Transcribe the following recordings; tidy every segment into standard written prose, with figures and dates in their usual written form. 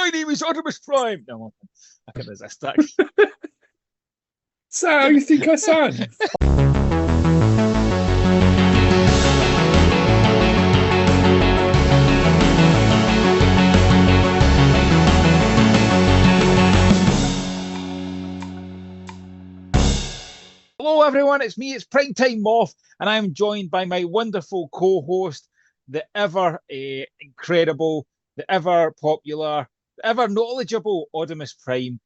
My name is Oddimus Prime. No, I can resist that. So how you think I sound? Hello, everyone. It's me. It's Primetime Moff, and I'm joined by my wonderful co-host, the ever incredible, the ever popular, the ever knowledgeable Oddimus Prime.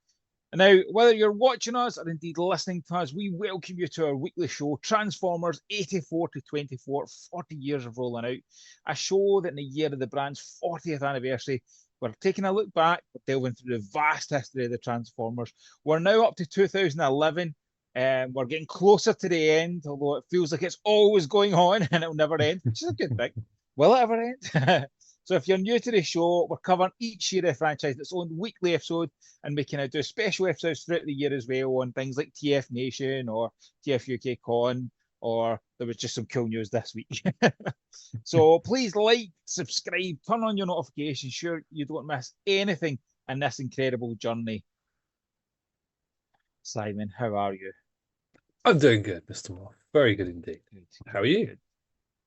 And now, whether you're watching us or indeed listening to us, we welcome you to our weekly show, Transformers 84 to 24, 40 years of rolling out. A show that in the year of the brand's 40th anniversary, we're taking a look back, we're delving through the vast history of the Transformers. We're now up to 2011, and we're getting closer to the end, although it feels like it's always going on and it'll never end, which is a good thing. Will it ever end? So if you're new to the show, we're covering each year of the franchise in its own weekly episode, and we can do special episodes throughout the year as well on things like TF Nation or TF UK Con, or there was just some cool news this week. So please like, subscribe, turn on your notifications, sure you don't miss anything in this incredible journey. Simon, how are you? I'm doing good, Mr. Moore. Very good indeed. Good, How are good, you? good.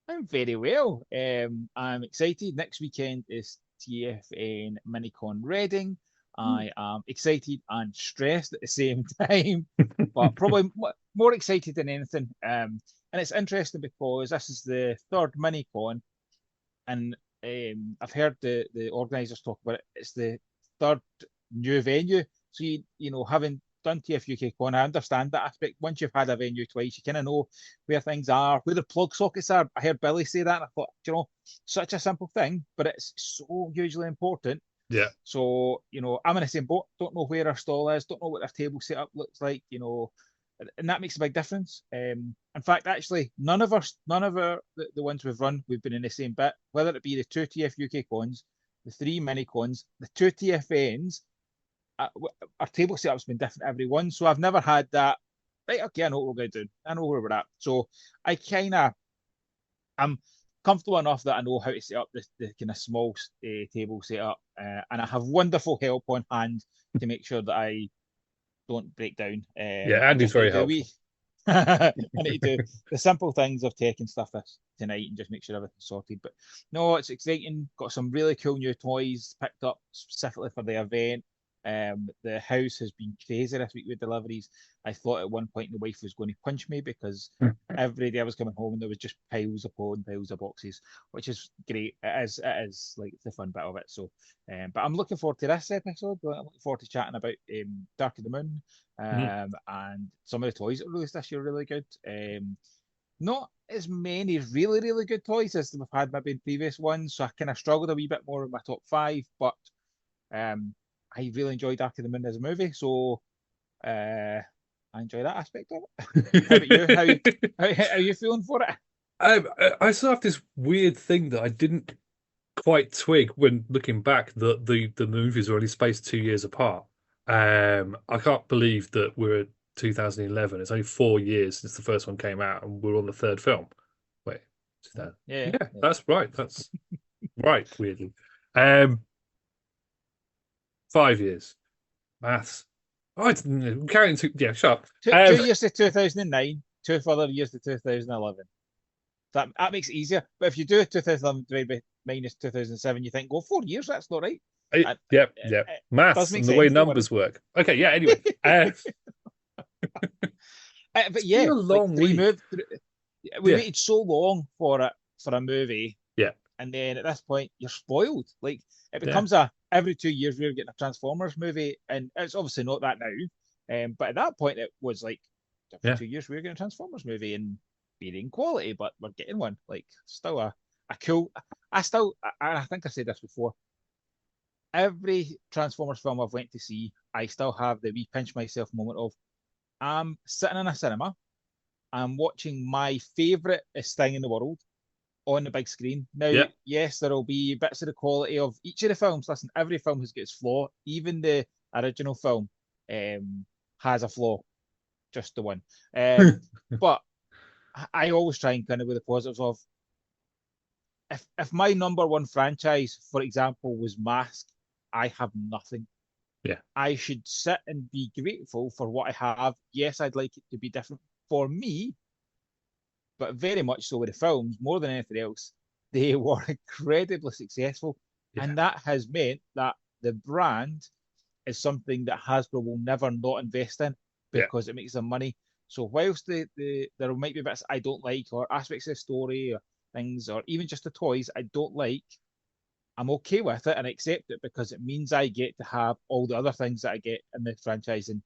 I'm very well. I'm excited. Next weekend is TFN Minicon Reading. I am excited and stressed at the same time, but probably more excited than anything. And it's interesting because this is the third Minicon, and I've heard the organisers talk about it. It's the third new venue. So having done TF UK Con, I understand that aspect. Once you've had a venue twice, you kind of know where things are, where the plug sockets are. I heard Billy say that, and I thought, such a simple thing, but it's so hugely important. Yeah. So, I'm in the same boat. Don't know where our stall is. Don't know what our table setup looks like. And that makes a big difference. In fact, actually, none of the ones we've run, we've been in the same bit. Whether it be the two TF UK cons, the three mini cons, the two TFNs, uh, our table setup's been different every one. So I've never had that. Right, okay, I know what we're going to do. I know where we're at. So I'm comfortable enough that I know how to set up the kind of small table setup, and I have wonderful help on hand to make sure that I don't break down. Yeah, I Andy's just need very to do a helpful. wee. I need to do the simple things of tech and stuff this tonight and just make sure everything's sorted. But no, it's exciting. Got some really cool new toys picked up specifically for the event. The house has been crazy this week with deliveries. I thought at one point the wife was going to punch me because every day I was coming home and there was just piles upon piles of boxes, which is great. It is like the fun bit of it. So, but I'm looking forward to this episode. I'm looking forward to chatting about Dark of the Moon, Mhm. and some of the toys that were released this year are really good. Not as many really, really good toys as we've had maybe in previous ones, so I kind of struggled a wee bit more with my top five, but um, I really enjoyed Dark of the Moon as a movie, so I enjoy that aspect of it. How about you? How are you feeling for it? I still have this weird thing that I didn't quite twig when looking back that the movies are only spaced 2 years apart. I can't believe that we're at 2011. It's only 4 years since the first one came out, and we're on the third film. Wait, is that? Yeah, Yeah, yeah. that's right. That's right. Weirdly, um, 5 years maths. Oh, I didn't counting two. Yeah, shut up. Two years to 2009, two further years to 2011. That makes it easier. But if you do 2011 divided by minus 2007, you think, well, 4 years, that's not right. Yep, yep. It does Maths make and the way sense, don't worry. numbers work. Okay, yeah. Anyway, But it's been yeah, a like long three week. movies. We Yeah, waited so long for it for a movie, yeah, and then at this point, you're spoiled. Like it yeah, becomes a every 2 years we're getting a Transformers movie, and it's obviously not that now. But at that point, it was like every yeah. 2 years we were getting a Transformers movie and varying quality, but we're getting one. Like still a cool. I think I said this before. Every Transformers film I've went to see, I still have the wee pinch myself moment of I'm sitting in a cinema, I'm watching my favourite thing in the world on the big screen. Now, Yeah. yes, there will be bits of the quality of each of the films. Listen, every film has got its flaw. Even the original film has a flaw, just the one. But I always try and kind of with the positives of if my number one franchise, for example, was Mask, I have nothing. Yeah. I should sit and be grateful for what I have. Yes, I'd like it to be different for me, but very much so with the films, more than anything else, they were incredibly successful. Yeah. And that has meant that the brand is something that Hasbro will never not invest in Yeah. because it makes them money. So whilst there might be bits I don't like or aspects of the story or things or even just the toys I don't like, I'm okay with it and accept it because it means I get to have all the other things that I get in the franchise. And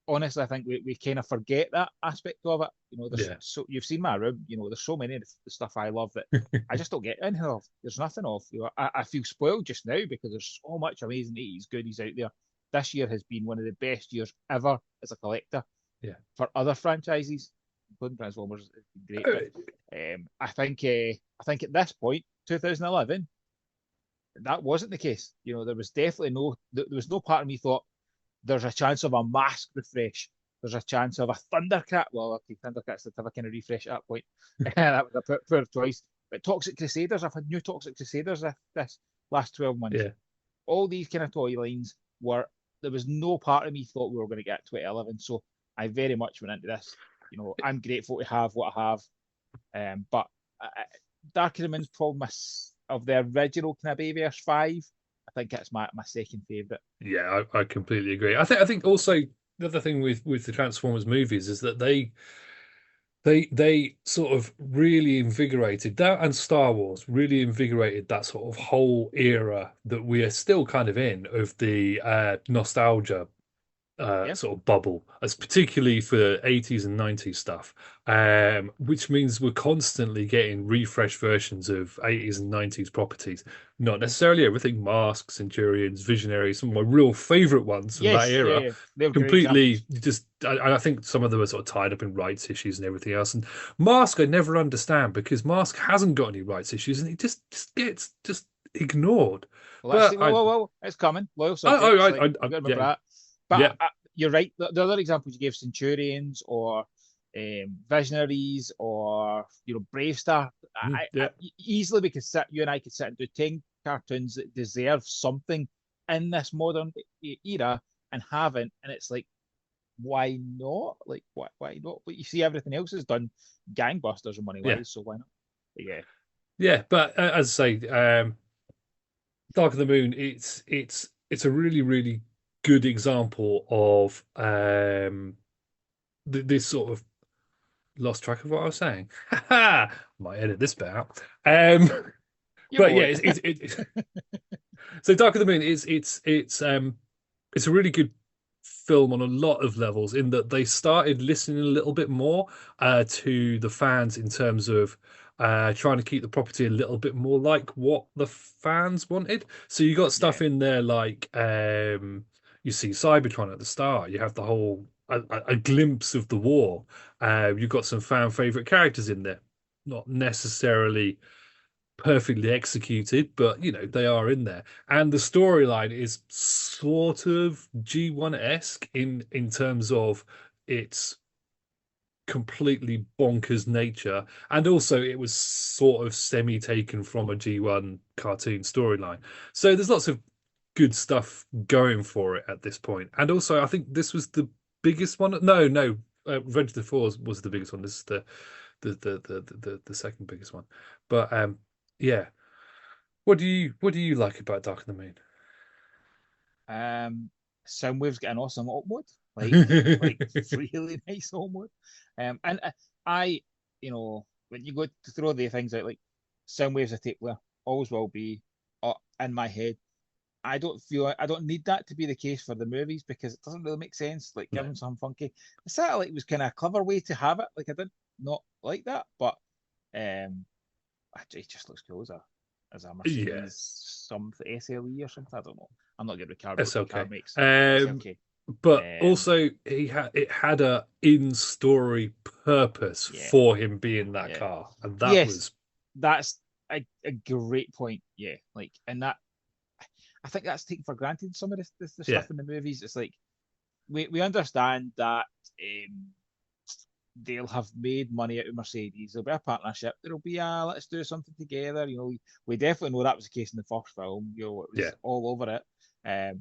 honestly, I think we kind of forget that aspect of it. There's Yeah. so you've seen my room. There's so many of the stuff I love that I just don't get anything of. There's nothing of. I feel spoiled just now because there's so much amazing 80s goodies out there. This year has been one of the best years ever as a collector. Yeah. For other franchises, including Transformers, it's been great. But I think at this point, 2011, that wasn't the case. There was definitely there was no part of me thought there's a chance of a mask refresh. There's a chance of a Thundercat. Well, okay, Thundercats did have a kind of refresh at that point. That was a poor choice. But Toxic Crusaders, I've had new Toxic Crusaders this last 12 months. Yeah. All these kind of toy lines were, there was no part of me thought we were going to get 2011. So I very much went into this. I'm grateful to have what I have. But Dark Moon's probably of the original kind of Bayverse 5. I think that's my second favourite. Yeah, I completely agree. I think also the other thing with the Transformers movies is that they sort of really invigorated that, and Star Wars really invigorated that sort of whole era that we are still kind of in, of the nostalgia Yeah. sort of bubble, as particularly for 80s and 90s stuff, which means we're constantly getting refreshed versions of 80s and 90s properties. Not necessarily everything, Mask, Centurions, Visionaries, some of my real favorite ones from that Yes, yeah, era. yeah. They're great Completely examples. just, I think some of them are sort of tied up in rights issues and everything else. And Mask, I never understand because Mask hasn't got any rights issues and it just gets just ignored. Well, But actually, well, it's coming. Loyal subjects, like you got to remember yeah, that. But yeah, you're right. The other examples you gave, Centurions or Visionaries or Brave Star, yeah. easily we could sit. You and I could sit and do 10 cartoons that deserve something in this modern era and haven't. And it's like, why not? Like, why not? But you see, everything else is done gangbusters and money Yeah. wise, so why not? But yeah, Yeah, but as I say, Dark of the Moon, it's a really good example of this sort of lost track of what I was saying. Might edit this bit out. you But yeah, won't. so Dark of the Moon is it's a really good film on a lot of levels in that they started listening a little bit more to the fans in terms of trying to keep the property a little bit more like what the fans wanted. So you got Yeah, stuff in there like you see Cybertron at the start. You have the whole a glimpse of the war. You've got some fan favorite characters in there, not necessarily perfectly executed, but they are in there. And the storyline is sort of G1-esque in terms of its completely bonkers nature. And also it was sort of semi taken from a G1 cartoon storyline. So there's lots of good stuff going for it at this point. And also I think this was the biggest one. No, Revenge of the Fours was the biggest one. This is the second biggest one. But yeah. What do you like about Dark of the Moon? Soundwave's got an awesome alt mode, like really nice alt mode. And I, when you go to throw the things out, like Soundwave's a tape player, always will be in my head. I don't need that to be the case for the movies because it doesn't really make sense. Like, give No. them something funky. The satellite was kind of a clever way to have it. Like, I did not like that, but um, it just looks cool as a Yeah, Mercedes some SLE or something. I don't know. I'm not good with car that's car okay. makes. Um, SLK. but Um, also it had a in-story purpose yeah, for him being that yeah. car, and that Yes, was that's a great point. Yeah, like, and that I think that's taken for granted. Some of this the yeah, stuff in the movies. It's like we understand that um, they'll have made money out of Mercedes. There'll be a partnership. There'll be a let's do something together. We definitely know that was the case in the first film. It Yeah. was all over it.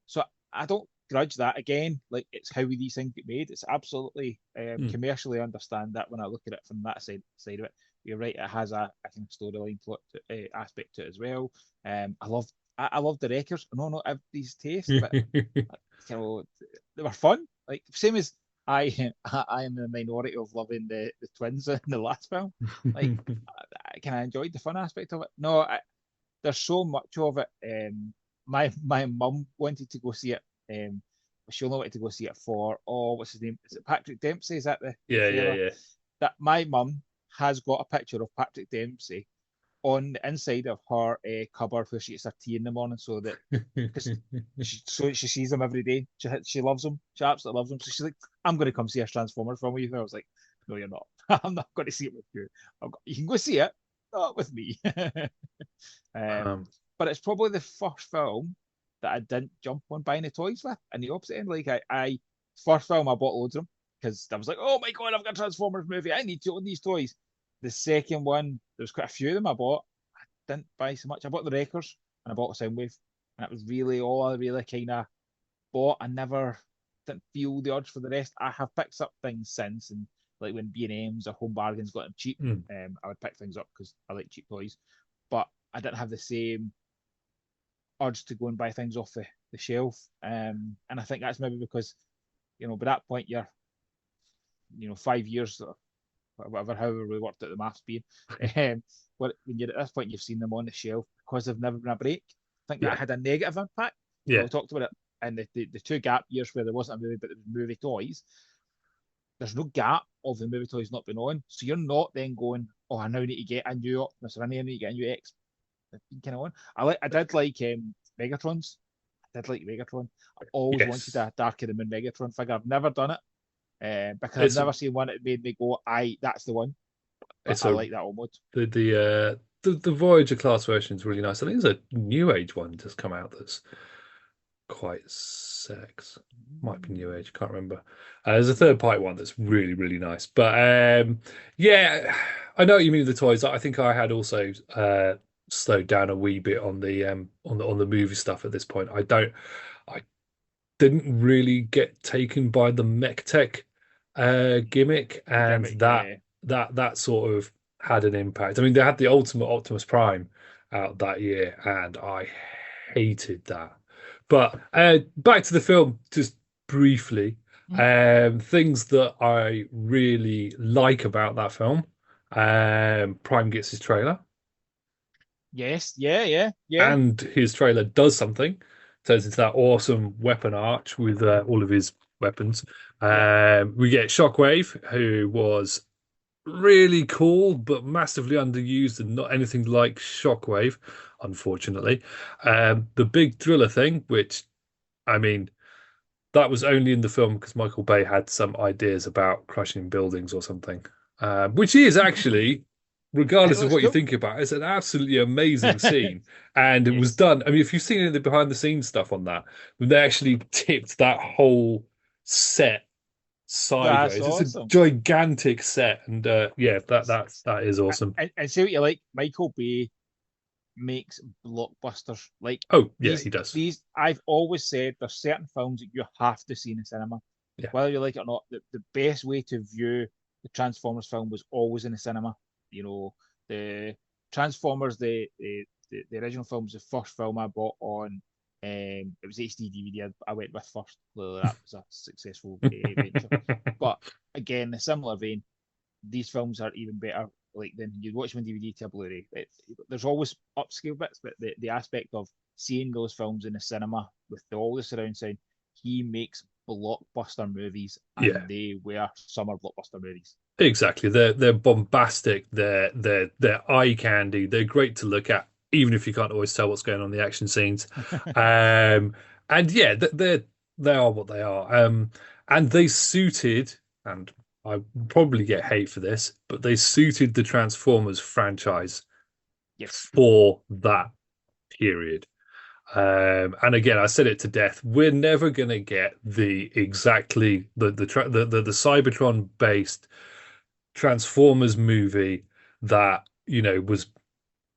So I don't grudge that. Again, like it's how these things get made. It's absolutely Mm. commercially understand that when I look at it from that side of it. You're right. It has a kind of storyline plot aspect to it as well. I love the Wreckers. No, not everybody's taste, but you know, they were fun. Like same as I, I am the minority of loving the twins in the last film. Like, I enjoyed the fun aspect of it. No, there's so much of it. My mum wanted to go see it. She only wanted to go see it for what's his name? Is it Patrick Dempsey? Is that the Yeah, yeah, fella? yeah. That my mum has got a picture of Patrick Dempsey on the inside of her cupboard where she gets her tea in the morning, so that because she sees him every day. She loves him. She absolutely loves him. So she's like, I'm going to come see a Transformers film with you. I was like, no, you're not. I'm not going to see it with you. You can go see it, not with me. um, Um, but it's probably the first film that I didn't jump on buying the toys with. And the opposite end, like I first film I bought loads of them because I was like, oh my god, I've got a Transformers movie. I need to own these toys. The second one, there was quite a few of them I bought. I didn't buy so much. I bought the Wreckers and I bought a Soundwave, and that was really all I really kind of bought. I never didn't feel the urge for the rest. I have picked up things since, and like when B&M's or Home Bargains got them cheap, mm. I would pick things up because I like cheap toys. But I didn't have the same urge to go and buy things off the shelf. And I think that's maybe because, by that point you're, 5 years or whatever, however we worked out the maths being. When you're at this point, you've seen them on the shelf because they've never been a break. I think that Yeah, had a negative impact. yeah. We talked about it in the two gap years where there wasn't a movie, but there was movie toys. There's no gap of the movie toys not being on. So you're not then going, oh, I now need to get a new Optimus or I need to get a new X kind of on. I did like Megatrons. I did like Megatron. I always wanted Yes. a Dark of the Moon Megatron figure. I've never done it because I've It's never seen one that made me go, that's the one. But it's I a like that almost. the Voyager class version is really nice. I think there's a new age one just come out that's quite sex. Might be new age, can't remember. There's a third party one that's really, really nice. But yeah, I know what you mean with the toys. I think I had also slowed down a wee bit on the on the movie stuff at this point. I didn't really get taken by the mech tech gimmick, The and gimmick, that yeah. that sort of had an impact. I mean, they had the Ultimate Optimus Prime out that year, and I hated that. But back to the film, just briefly. Mhm. Things that I really like about that film. Prime gets his trailer, Yes, yeah, yeah, yeah, and his trailer does something. Turns into that awesome weapon arch with all of his weapons. yeah. We get Shockwave, who was really cool, but massively underused and not anything like Shockwave, unfortunately. The big driller thing, which, I mean, that was only in the film because Michael Bay had some ideas about crushing buildings or something, which he is actually, It regardless of looks what you cool. think about it, it's an absolutely amazing scene. And it was Yes. done. I mean, if you've seen any of the behind the scenes stuff on that, when they actually tipped that whole set That's sideways, it's a awesome. gigantic set. And yeah, that is awesome. And see what you like. Michael Bay makes blockbusters. Like Oh, yeah, these, he does. these. I've always said there's certain films that you have to see in the cinema, Yeah. whether you like it or not. The best way to view the Transformers film was always in the cinema. The Transformers, the original film was the first film I bought on. It was HD DVD. I went with first. Clearly, that was a successful venture. But again, a similar vein, these films are even better. Like than you watch them on DVD to a Blu-ray. There's always upscale bits, but the aspect of seeing those films in the cinema with all the surround sound, he makes blockbuster movies, Yeah. and they were summer blockbuster movies. Exactly. They're bombastic. They're eye candy. They're great to look at, even if you can't always tell what's going on in the action scenes. Um, and yeah, they are what they are. And they suited, and I probably get hate for this, but they suited the Transformers franchise Yes. for that period. And again, I said it to death. We're never going to get the exactly the Cybertron based Transformers movie that was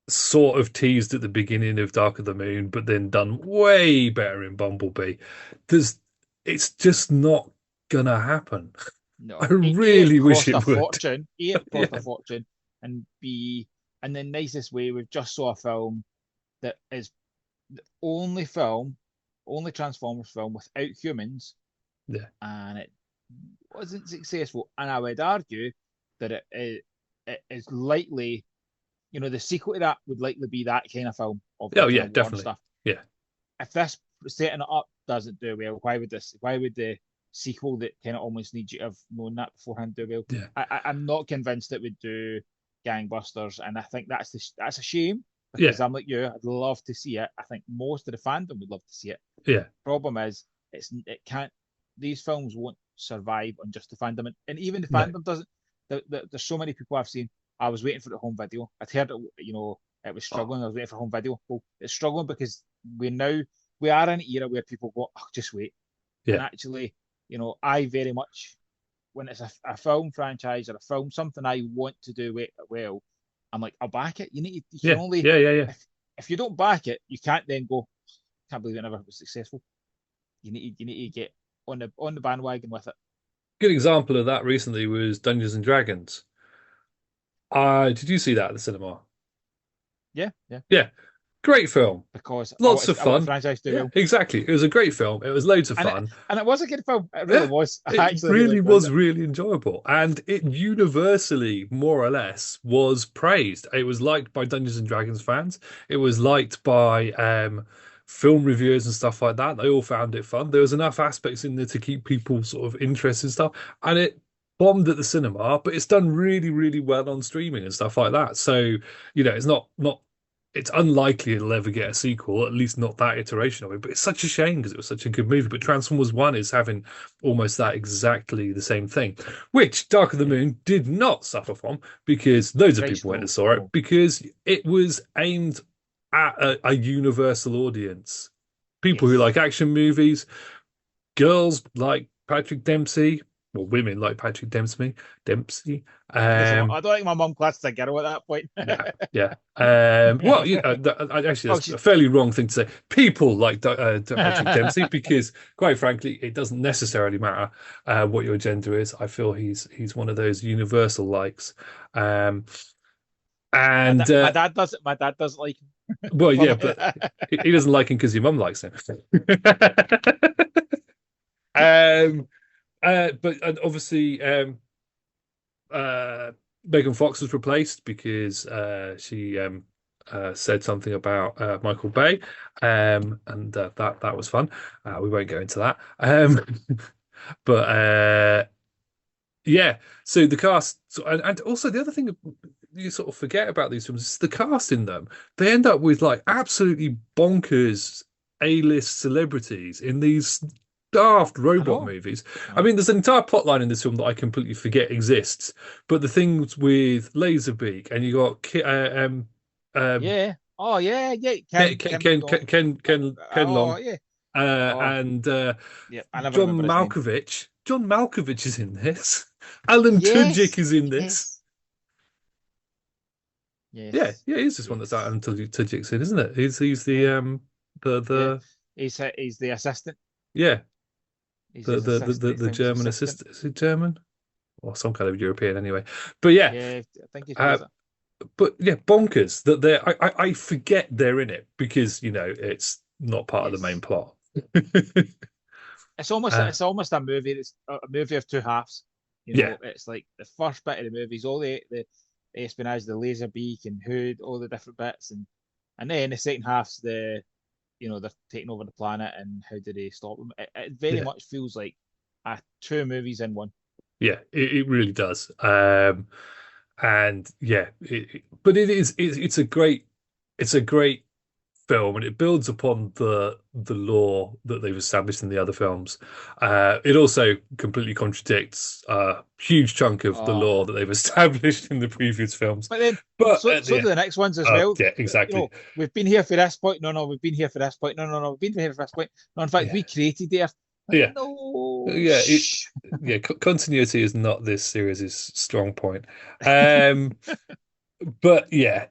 sort of teased at the beginning of Dark of the Moon, but then done way better in Bumblebee. There's, it's just not gonna happen. I No, A, it really wish cost a it would. fortune. A, it cost a Yeah, fortune, and B, in the nicest way, we've just saw a film that is the only film, only Transformers film without humans, yeah, and it wasn't successful. And I would argue that it is likely, the sequel to that would likely be that kind of film of the oh kind yeah, of war and definitely, stuff. yeah, If this setting it up doesn't do well, why would this? Why would the sequel that kind of almost needs you to have known that beforehand do well? yeah, I'm not convinced it would do gangbusters, and I think that's a shame because yeah, I'm like you. I'd love to see it. I think most of the fandom would love to see it. yeah, Problem is, it can't. These films won't survive on just the fandom, and even the no, fandom doesn't. There's so many people I've seen. I was waiting for the home video. I'd heard it, it was oh, struggling. I was waiting for home video. Well, it's struggling because we are in an era where people go, oh, just wait. And yeah, actually, I very much when it's a film franchise or a film, something I want to do well, I'm like, I'll back it. You can yeah, only yeah, yeah, yeah. if you don't back it, you can't then go, can't believe it never was successful. You need to get on the bandwagon with it. Good example of that recently was Dungeons and Dragons. Did you see that at the cinema? Yeah, yeah. Yeah, great film. Because Lots of I want the fun. franchise to do Yeah, well. exactly. It was a great film. It was loads of And it fun. and it was a good film. It really Yeah, was. I it actually really really enjoyed was it. really enjoyable. And it universally, more or less, was praised. It was liked by Dungeons and Dragons fans. It was liked by film reviewers and stuff like that. They all found it fun. There was enough aspects in there to keep people sort of interested and stuff. And it bombed at the cinema, but it's done really, really well on streaming and stuff like that. So, it's not it's unlikely it'll ever get a sequel, at least not that iteration of it. But it's such a shame because it was such a good movie. But Transformers One is having almost that exactly the same thing, which Dark of the Yeah. Moon did not suffer from because loads of Christ, people went and no, saw it no. because it was aimed at a universal audience. People who Yes. like action movies, girls like Patrick Dempsey, well, women like Patrick Dempsey. I don't think my mum classed as a girl at that point. Yeah, yeah. Well, actually, Oh, that's a fairly wrong thing to say. People like Patrick Dempsey because, quite frankly, it doesn't necessarily matter what your gender is. I feel he's one of those universal likes. Um, and my dad doesn't like him. well, For yeah, my- but he doesn't like him because your mum likes him. um, but and obviously, uh, Megan Fox was replaced because she said something about Michael Bay, and that was fun. We won't go into that. But yeah, so the cast, and also the other thing you sort of forget about these films is the cast in them. They end up with like absolutely bonkers A-list celebrities in these daft I robot know. movies. I I know. mean, there's an entire plot line in this film that I completely forget exists, but the things with Laserbeak and you got um, Yeah. Oh yeah, yeah. Ken Kim Kim. Oh, Ken oh Long yeah. Oh and yeah. I never John remember his name. Malkovich. John Malkovich is in this. Alan Tudyk Yes. is in this. Yes. Yeah, Yes. yeah, he's just one that's out Yes. Alan Tudyk's in, isn't it? He's the Yeah. Yeah. the He's the assistant. yeah He's his assistant. the He was German assistant. assistant. Is he German or some kind of European anyway? But yeah, Yeah, I think he uh, plays it. but yeah, bonkers that they're. I forget they're in it because it's not part of the main Yes. plot. uh, It's almost a movie. It's a movie of two halves. yeah, It's like the first bit of the movie is all the espionage, the laser beak and hood, all the different bits, and then the second half's they're taking over the planet and how do they stop them? It very yeah, much feels like two movies in one. yeah. It really does. And yeah, but it's a great film, and it builds upon the lore that they've established in the other films. It also completely contradicts a huge chunk of the Oh, lore that they've established in the previous films. but then But so at so the do the next ones as well. yeah, exactly. We've been here for this point. No, no, we've been here for this point. No, no, no, we've been here for this point. No, in fact, Yeah, we created the Earth. Like, yeah, no, yeah. shh. Continuity is not this series' strong point. Um, but yeah,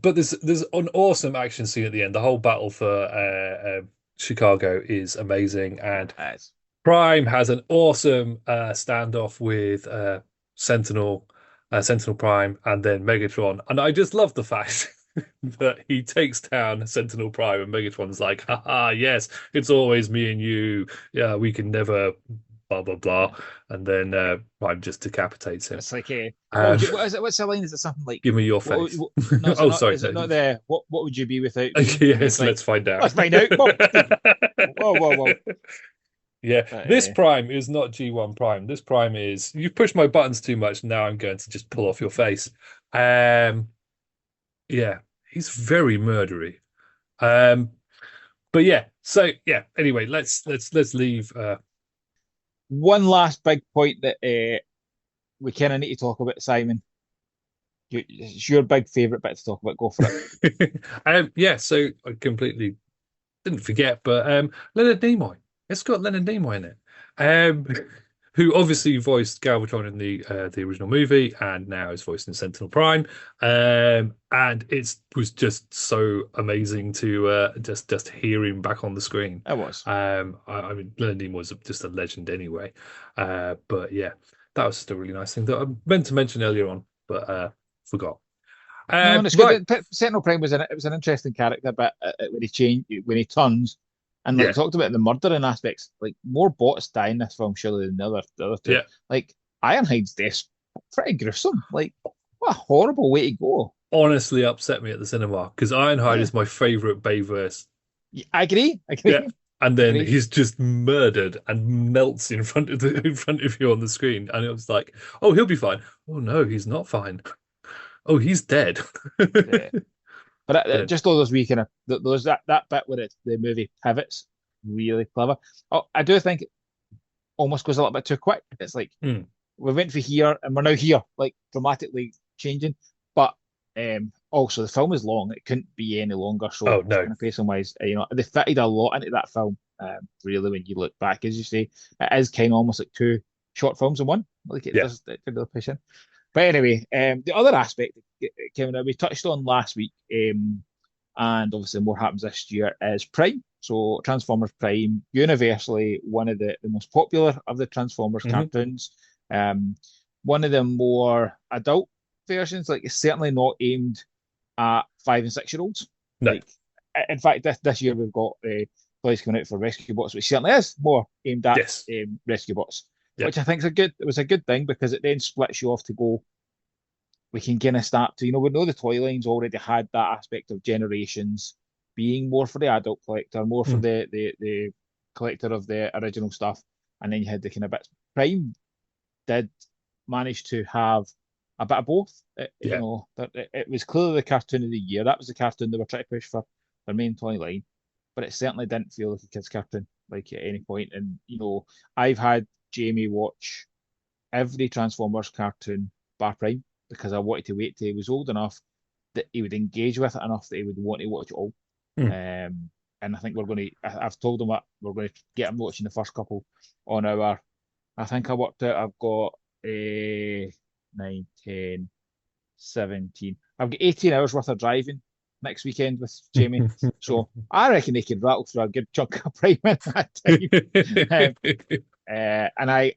but there's an awesome action scene at the end. The whole battle for Chicago is amazing, and It's Prime has an awesome standoff with Sentinel Prime, and then Megatron. And I just love the fact that he takes down Sentinel Prime, and Megatron's like, haha, yes, it's always me and you. Yeah, we can never blah blah blah. And then Prime just decapitates him. it's like what Um, would you? What is it? What's the line? Is it something like give me your what? face. No, is it Oh, not? sorry. Is it No. not the what? Would you be without me? Okay, And he's yes, like, let's find out. let's find out. Whoa, whoa, whoa, whoa. Yeah, But, this Prime is not G1 Prime. This Prime is you've pushed my buttons too much. Now I'm going to just pull off your face. Um, yeah, he's very murdery. Um, but yeah, so yeah. Anyway, let's leave. one last big point that we kind of need to talk about, Simon. It's your big favorite bit to talk about. Go for it. Yeah. So I completely didn't forget, but Leonard Nimoy. It's got Leonard Nimoy in it. Um, who obviously voiced Galvatron in the original movie and now is voiced in Sentinel Prime. And it was just so amazing to just hear him back on the screen. It was. I mean, Leonard Nimoy was just a legend anyway. But yeah, that was just a really nice thing that I meant to mention earlier on, but forgot. No, and it's Right, good. Sentinel Prime was it was an interesting character, but when he changed, when he turns, and like you yeah, talked about the murdering aspects, like more bots die in this film surely than the other two. yeah. Like Ironhide's death, pretty gruesome. Like what a horrible way to go. Honestly upset me at the cinema because Ironhide Yeah, is my favorite Bayverse. yeah, I agree. I Yeah. agree. And I then agree. he's just murdered and melts in front of you on the screen. And it was like, oh, he'll be fine. Oh no, he's not fine. Oh, he's dead. Yeah. But Yeah. just all those wee kind of those that bit where the movie pivots, really clever. Oh, I do think it almost goes a little bit too quick. It's like Mm. we went for here and we're now here, like dramatically changing. But also the film is long; it couldn't be any longer. So Oh no. kind of pacing wise, they fitted a lot into that film. Really, when you look back, as you say, it is kind of almost like two short films in one. Like Yeah. it can really push in. But anyway, the other aspect, Kevin, that we touched on last week, and obviously more happens this year, is Prime. So Transformers Prime, universally one of the most popular of the Transformers Hmm. cartoons. Um, One of the more adult versions, like it's certainly not aimed at 5 and 6 year olds. No. Like, in fact, this year we've got toys coming out for Rescue Bots, which certainly is more aimed at Yes. Rescue Bots, Yeah. which I think is it was a good thing because it then splits you off to go. We can kind of start to, we know the toy lines already had that aspect of generations being more for the adult collector, more for Mm. the collector of the original stuff, and then you had the kind of bits. Prime did manage to have a bit of both. Yeah. It was clearly the cartoon of the year. That was the cartoon they were trying to push for their main toy line, but it certainly didn't feel like a kids' cartoon, like at any point. And I've had Jamie watch every Transformers cartoon bar Prime because I wanted to wait till he was old enough that he would engage with it enough that he would want to watch it all. Mm. And I think we're going to. I've told him that we're going to get him watching the first couple on our. I think I worked out. I've got a 9, 10, 17. I've got 18 hours worth of driving next weekend with Jamie. So I reckon he could rattle through a good chunk of Prime in that time. And I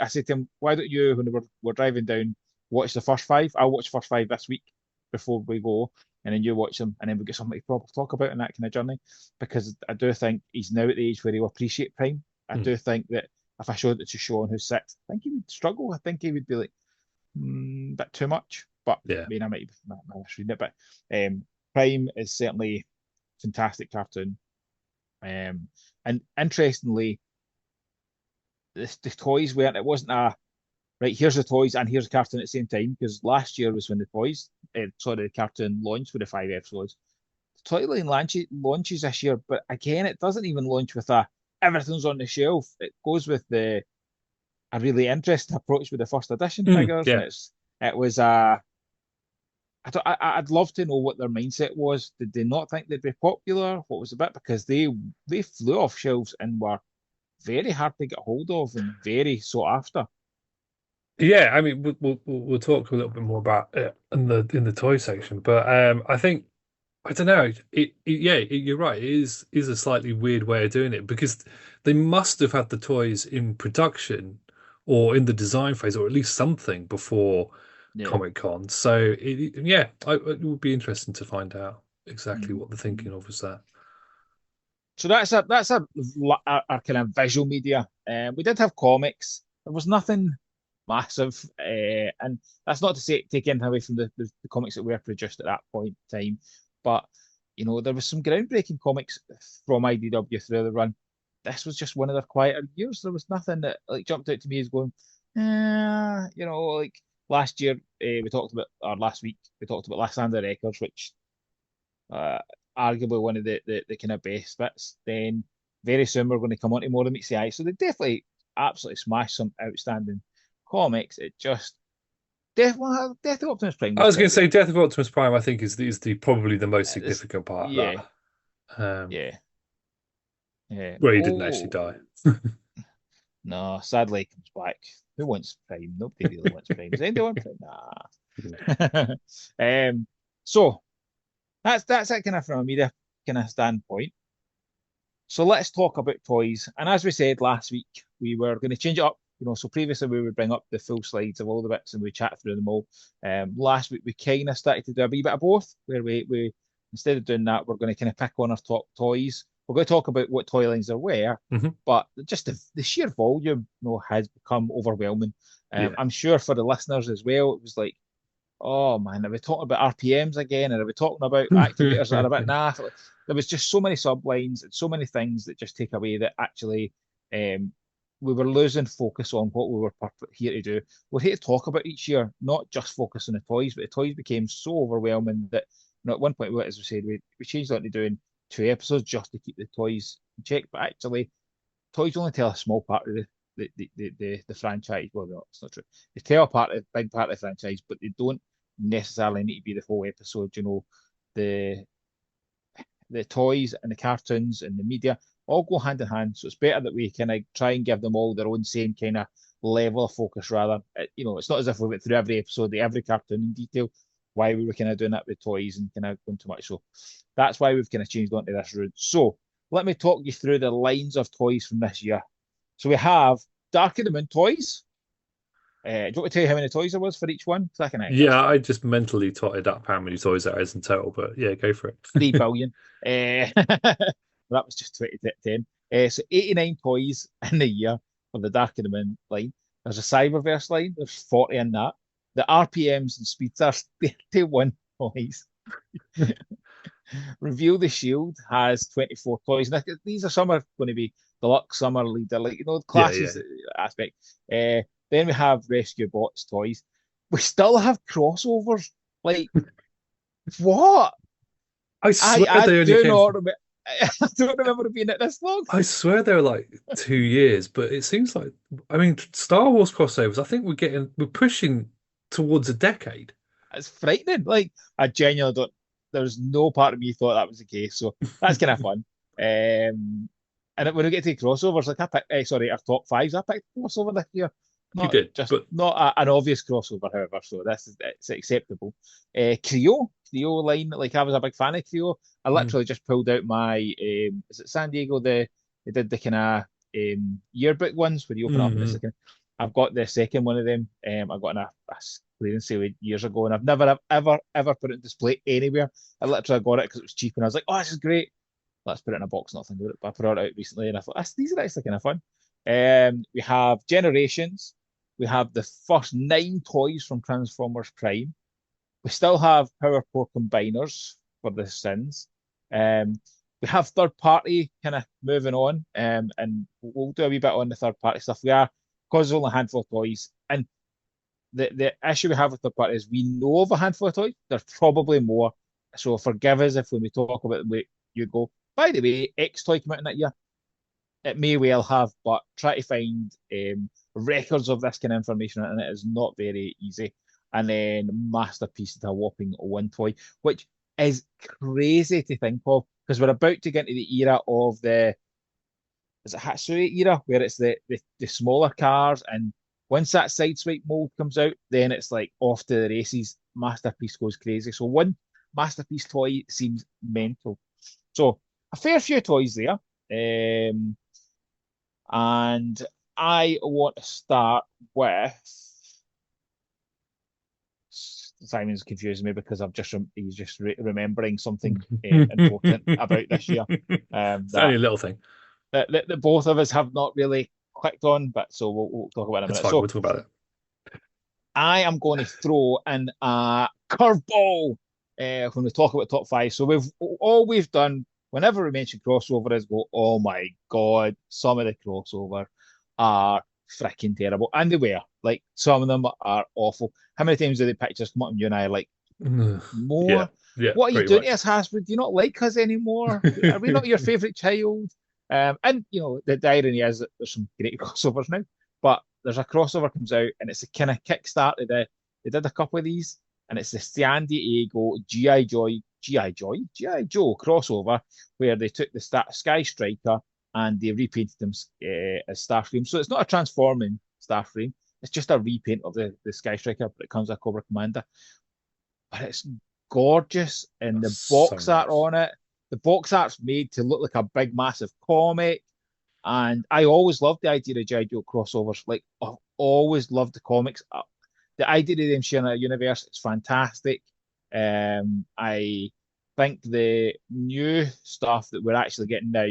said to him, why don't you, when we're driving down, watch the first five? I'll watch the first five this week before we go, and then you watch them, and then we get something to proper talk about in that kind of journey. Because I do think he's now at the age where he'll appreciate Prime. I Mm. do think that if I showed it to Sean, who's 6, I think he would struggle. I think he would be like, a bit too much. But Yeah. I mean, I might misreading it. But Prime is certainly a fantastic cartoon. And interestingly, the toys weren't. It wasn't a right. Here's the toys and here's the cartoon at the same time. Because last year was when the cartoon launched with the 5 episodes. toy line launches this year, but again, it doesn't even launch with a everything's on the shelf. It goes with the a really interesting approach with the first edition figures, and Yeah. it was a. I'd love to know what their mindset was. Did they not think they'd be popular? What was the bit? Because they flew off shelves and were very hard to get hold of and very sought after. Yeah, I mean, we'll talk a little bit more about it in the toy section, but I think I don't know. You're right. It is a slightly weird way of doing it because they must have had the toys in production or in the design phase or at least something before Yeah. Comic Con. So yeah, it would be interesting to find out exactly what the Mhm. thinking of was there. So our kind of visual media. We did have comics. There was nothing massive, and that's not to say take anything away from the comics that were produced at that point in time. But there was some groundbreaking comics from IDW through the run. This was just one of their quieter years. There was nothing that like jumped out to me as going, like last year we talked about, or last week we talked about Last Stand Records, which uh, arguably one of the kind of best bits. Then very soon we're going to come on to more than meets the eye. So they definitely absolutely smashed some outstanding comics. It just Death of Optimus Prime I was was going pretty to say good. Death of Optimus Prime. I think is the probably the most It's, significant part of yeah, that, yeah, yeah. where he didn't actually Oh die. no, sadly he comes back. Who wants Prime? Nobody really wants Prime. Does anybody want Prime? Nah. So that's it kind of from a media kind of standpoint. So let's talk about toys. And as we said last week, we were going to change it up. So previously we would bring up the full slides of all the bits and we chat through them all. Last week we kind of started to do a wee bit of both, where we instead of doing that, we're going to kind of pick on our top toys. We're going to talk about what toy lines there were, Hmm. but just the sheer volume, has become overwhelming. Yeah. I'm sure for the listeners as well, it was like, oh man, are we talking about RPMs again? Or are we talking about activators that are a bit naff? Like, there was just so many sublines and so many things that just take away that actually um, we were losing focus on what we were here to do. We're here to talk about each year, not just focus on the toys, but the toys became so overwhelming that at one point, as we said, we changed on to doing 2 episodes just to keep the toys in check. But actually, toys only tell a small part of the franchise. Well, no, it's not true. They tell a big part of the franchise, but they don't necessarily need to be the whole episode. The the toys and the cartoons and the media all go hand in hand. So it's better that we kind of try and give them all their own same kind of level of focus rather. It's not as if we went through every episode, every cartoon in detail. Why we were kind of doing that with toys and kind of going too much. So that's why we've kind of changed onto this route. So let me talk you through the lines of toys from this year. So we have Dark of the Moon toys. Do you want me to tell you how many toys there was for each one? So I can Yeah, I just mentally totted up how many toys there is in total, but yeah, go for it. 3 billion. That was just 2010. So 89 toys in the year for the Dark of the Moon line. There's a Cyberverse line. There's 40 in that. The RPMs and speeds are 31 toys. Reveal the Shield has 24 toys. Now, these are some are going to be deluxe, some are leader, like the Yeah, yeah. classes aspect. Then we have Rescue Bots toys. We still have crossovers. Like what? I I swear I they only do came not from. remember. I don't remember it being at this long. I swear they were like 2 years, but it seems like I mean Star Wars crossovers. I think we're pushing towards a decade. It's frightening. Like I genuinely don't. There's no part of me thought that was the case. So that's kind of fun. And when we get to crossovers, like I picked, sorry, our top fives, I picked crossover this year. You Not did, just but not an obvious crossover, however. So it's acceptable. Creo line. Like I was a big fan of Creo. I mm, literally just pulled out my is it San Diego? They did the kind of yearbook ones where you open up and it's mm, like I've got the second one of them. I got in a clearance sale years ago, and I've never ever put it in display anywhere. I literally got it because it was cheap, and I was like, "Oh, this is great. Let's put it in a box." Nothing about it, but I put it out recently, and I thought, "These are actually kind of fun." We have Generations. We have the first 9 toys from Transformers Prime. We still have Power Core Combiners for the Sins. Um, we have third party kind of moving on, and we'll do a wee bit on the third party stuff. We are because there's only a handful of toys, and the issue we have with third party is we know of a handful of toys. There's probably more. So forgive us if when we talk about the way you go. By the way, X Toy came out in that year. It may well have, but try to find records of this kind of information, and it is not very easy. And then Masterpiece is a whopping one toy, which is crazy to think of because we're about to get into the era of the is it Hatsune era where it's the smaller cars, and once that sideswipe mold comes out, then it's like off to the races. Masterpiece goes crazy. So one Masterpiece toy seems mental. So a fair few toys there. And I want to start with Simon's confusing me because he's just remembering something important about this year It's only that, a little thing. that both of us have not really clicked on, but so we'll talk about it in a It's minute. fine. So We'll talk about it. I am going to throw in a curveball when we talk about top five. So we've done whenever we mention crossover is go, oh my god, some of the crossover are freaking terrible, and they were like some of them are awful. How many times do the pictures come up and you and I are like Yeah, more? yeah, What are you pretty doing to much. us, Hasbro? Do you not like us anymore? Are we not your favorite child? And the irony is that there's some great crossovers now, but there's a crossover comes out and it's a kind of kickstart. They did a couple of these, and it's the San Diego GI Joe crossover where they took the Sky Striker and they repainted them as Starscream. So it's not a transforming Starscream; it's just a repaint of the Sky Striker, but it comes with a Cobra Commander. But it's gorgeous, and That's the so box art nice. on it. The box art's made to look like a big, massive comic. And I always loved the idea of G.I. Joe crossovers. Like, I've always loved the comics. The idea of them sharing a universe is fantastic. I think the new stuff that we're actually getting now,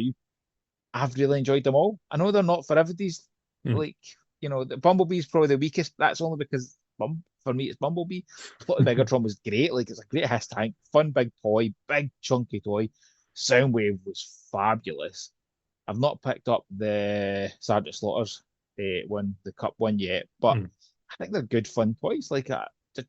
I've really enjoyed them all. I know they're not for everybody's, Mm. like, the Bumblebee's probably the weakest. That's only because for me it's Bumblebee. I thought the Megatron was great. Like, it's a great hiss tank, fun big toy, big chunky toy. Soundwave was fabulous. I've not picked up the Sergeant Slaughter's one, the Cup one yet, but Mm. I think they're good fun toys. Like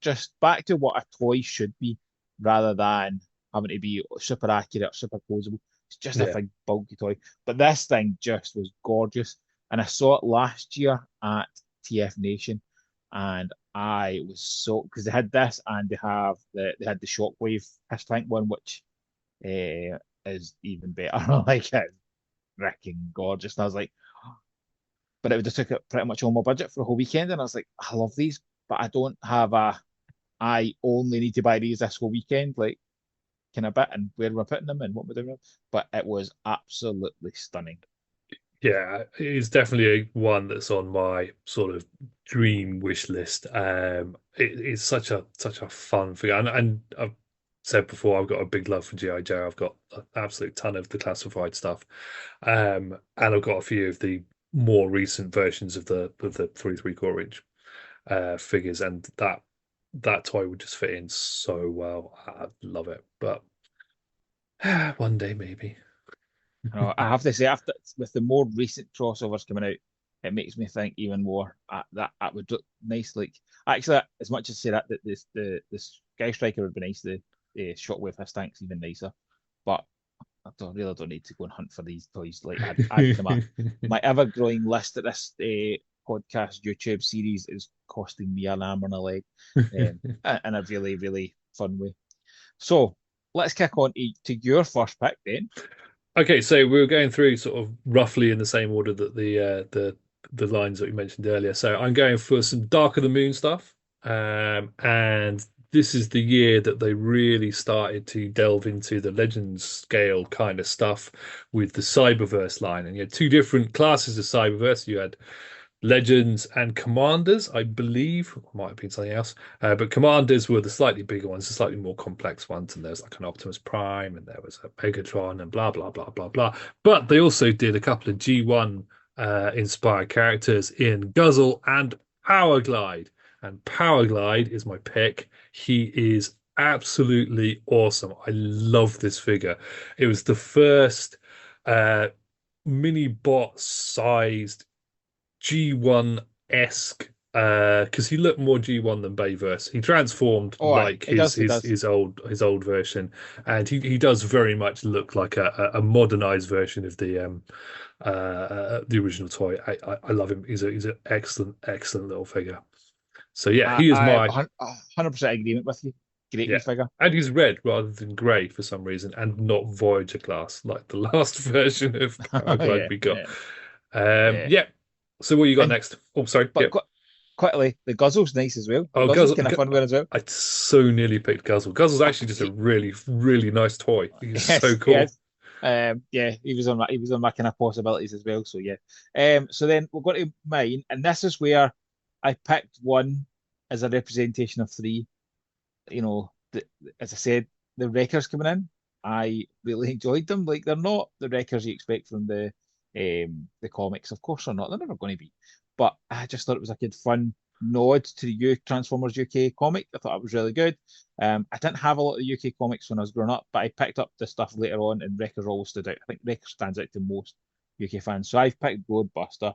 just back to what a toy should be, rather than having to be super accurate or super posable. It's just a Yeah. big bulky toy. But this thing just was gorgeous, and I saw it last year at TF Nation, and I was so because they had this and they had the Shockwave tank one, which is even better. Like it's freaking gorgeous. And I was like, but it would have took it pretty much all my budget for a whole weekend. And I was like, I love these, but I don't have I only need to buy these this whole weekend, like kind of bit, and where we're putting them and what we're doing. But it was absolutely stunning. Yeah, it's definitely one that's on my sort of dream wish list. It's such a fun figure, and I've said before I've got a big love for GI Joe. I've got an absolute ton of the classified stuff, and I've got a few of the more recent versions of the 3/4 inch figures, and that toy would just fit in so well. I love it, but one day maybe. I have to say, after with the more recent crossovers coming out, it makes me think even more that would look nice. Like actually, as much as say that the Sky Striker would be nice, the Shockwave his tank's even nicer. But really don't need to go and hunt for these toys. Like add to my ever growing list at this podcast YouTube series is costing me an arm and a leg, in a really really fun way. So let's kick on to your first pick then. Okay, so we were going through sort of roughly in the same order that the lines that we mentioned earlier. So I'm going for some Dark of the Moon stuff, and this is the year that they really started to delve into the Legends scale kind of stuff with the Cyberverse line. And you had two different classes of Cyberverse. You had Legends and Commanders, I believe. Might have been something else. But Commanders were the slightly bigger ones, the slightly more complex ones. And there's like an Optimus Prime and there was a Pegatron and blah, blah, blah, blah, blah. But they also did a couple of G1 inspired characters in Guzzle and Powerglide. And Powerglide is my pick. He is absolutely awesome. I love this figure. It was the first mini bot sized G1-esque because he looked more G1 than Bayverse. He transformed Oh, aye, like it does. It does. his old version, and he does very much look like a modernized version of the original toy. I love him. He's an excellent little figure. So yeah, he is I my 100% agreement with you. Great wee yeah. figure. And he's red rather than grey for some reason, and not Voyager class like the last version of Paraglide Yeah, we got. yeah, yeah. Yeah. So what you got And next? Oh, sorry. but Yep. quickly, the guzzle's nice as well. The Oh, guzzle's Guzzle. kind of fun wear as well. I so nearly picked Guzzle. Guzzle's Oh, actually just a really nice toy. He's so yes, cool. yes. Yeah, he was on my kind of possibilities as well. So yeah. So then we're going to mine, and this is where I picked one as a representation of three. You know, as I said, the Wreckers coming in, I really enjoyed them. Like they're not the Wreckers you expect from the comics. Of course they're not. They're never going to be. But I just thought it was a good fun nod to the Transformers UK comic. I thought it was really good. I didn't have a lot of UK comics when I was growing up, but I picked up the stuff later on, and Wreckers always stood out. I think Wreckers stands out to most UK fans. So I've picked Roadbuster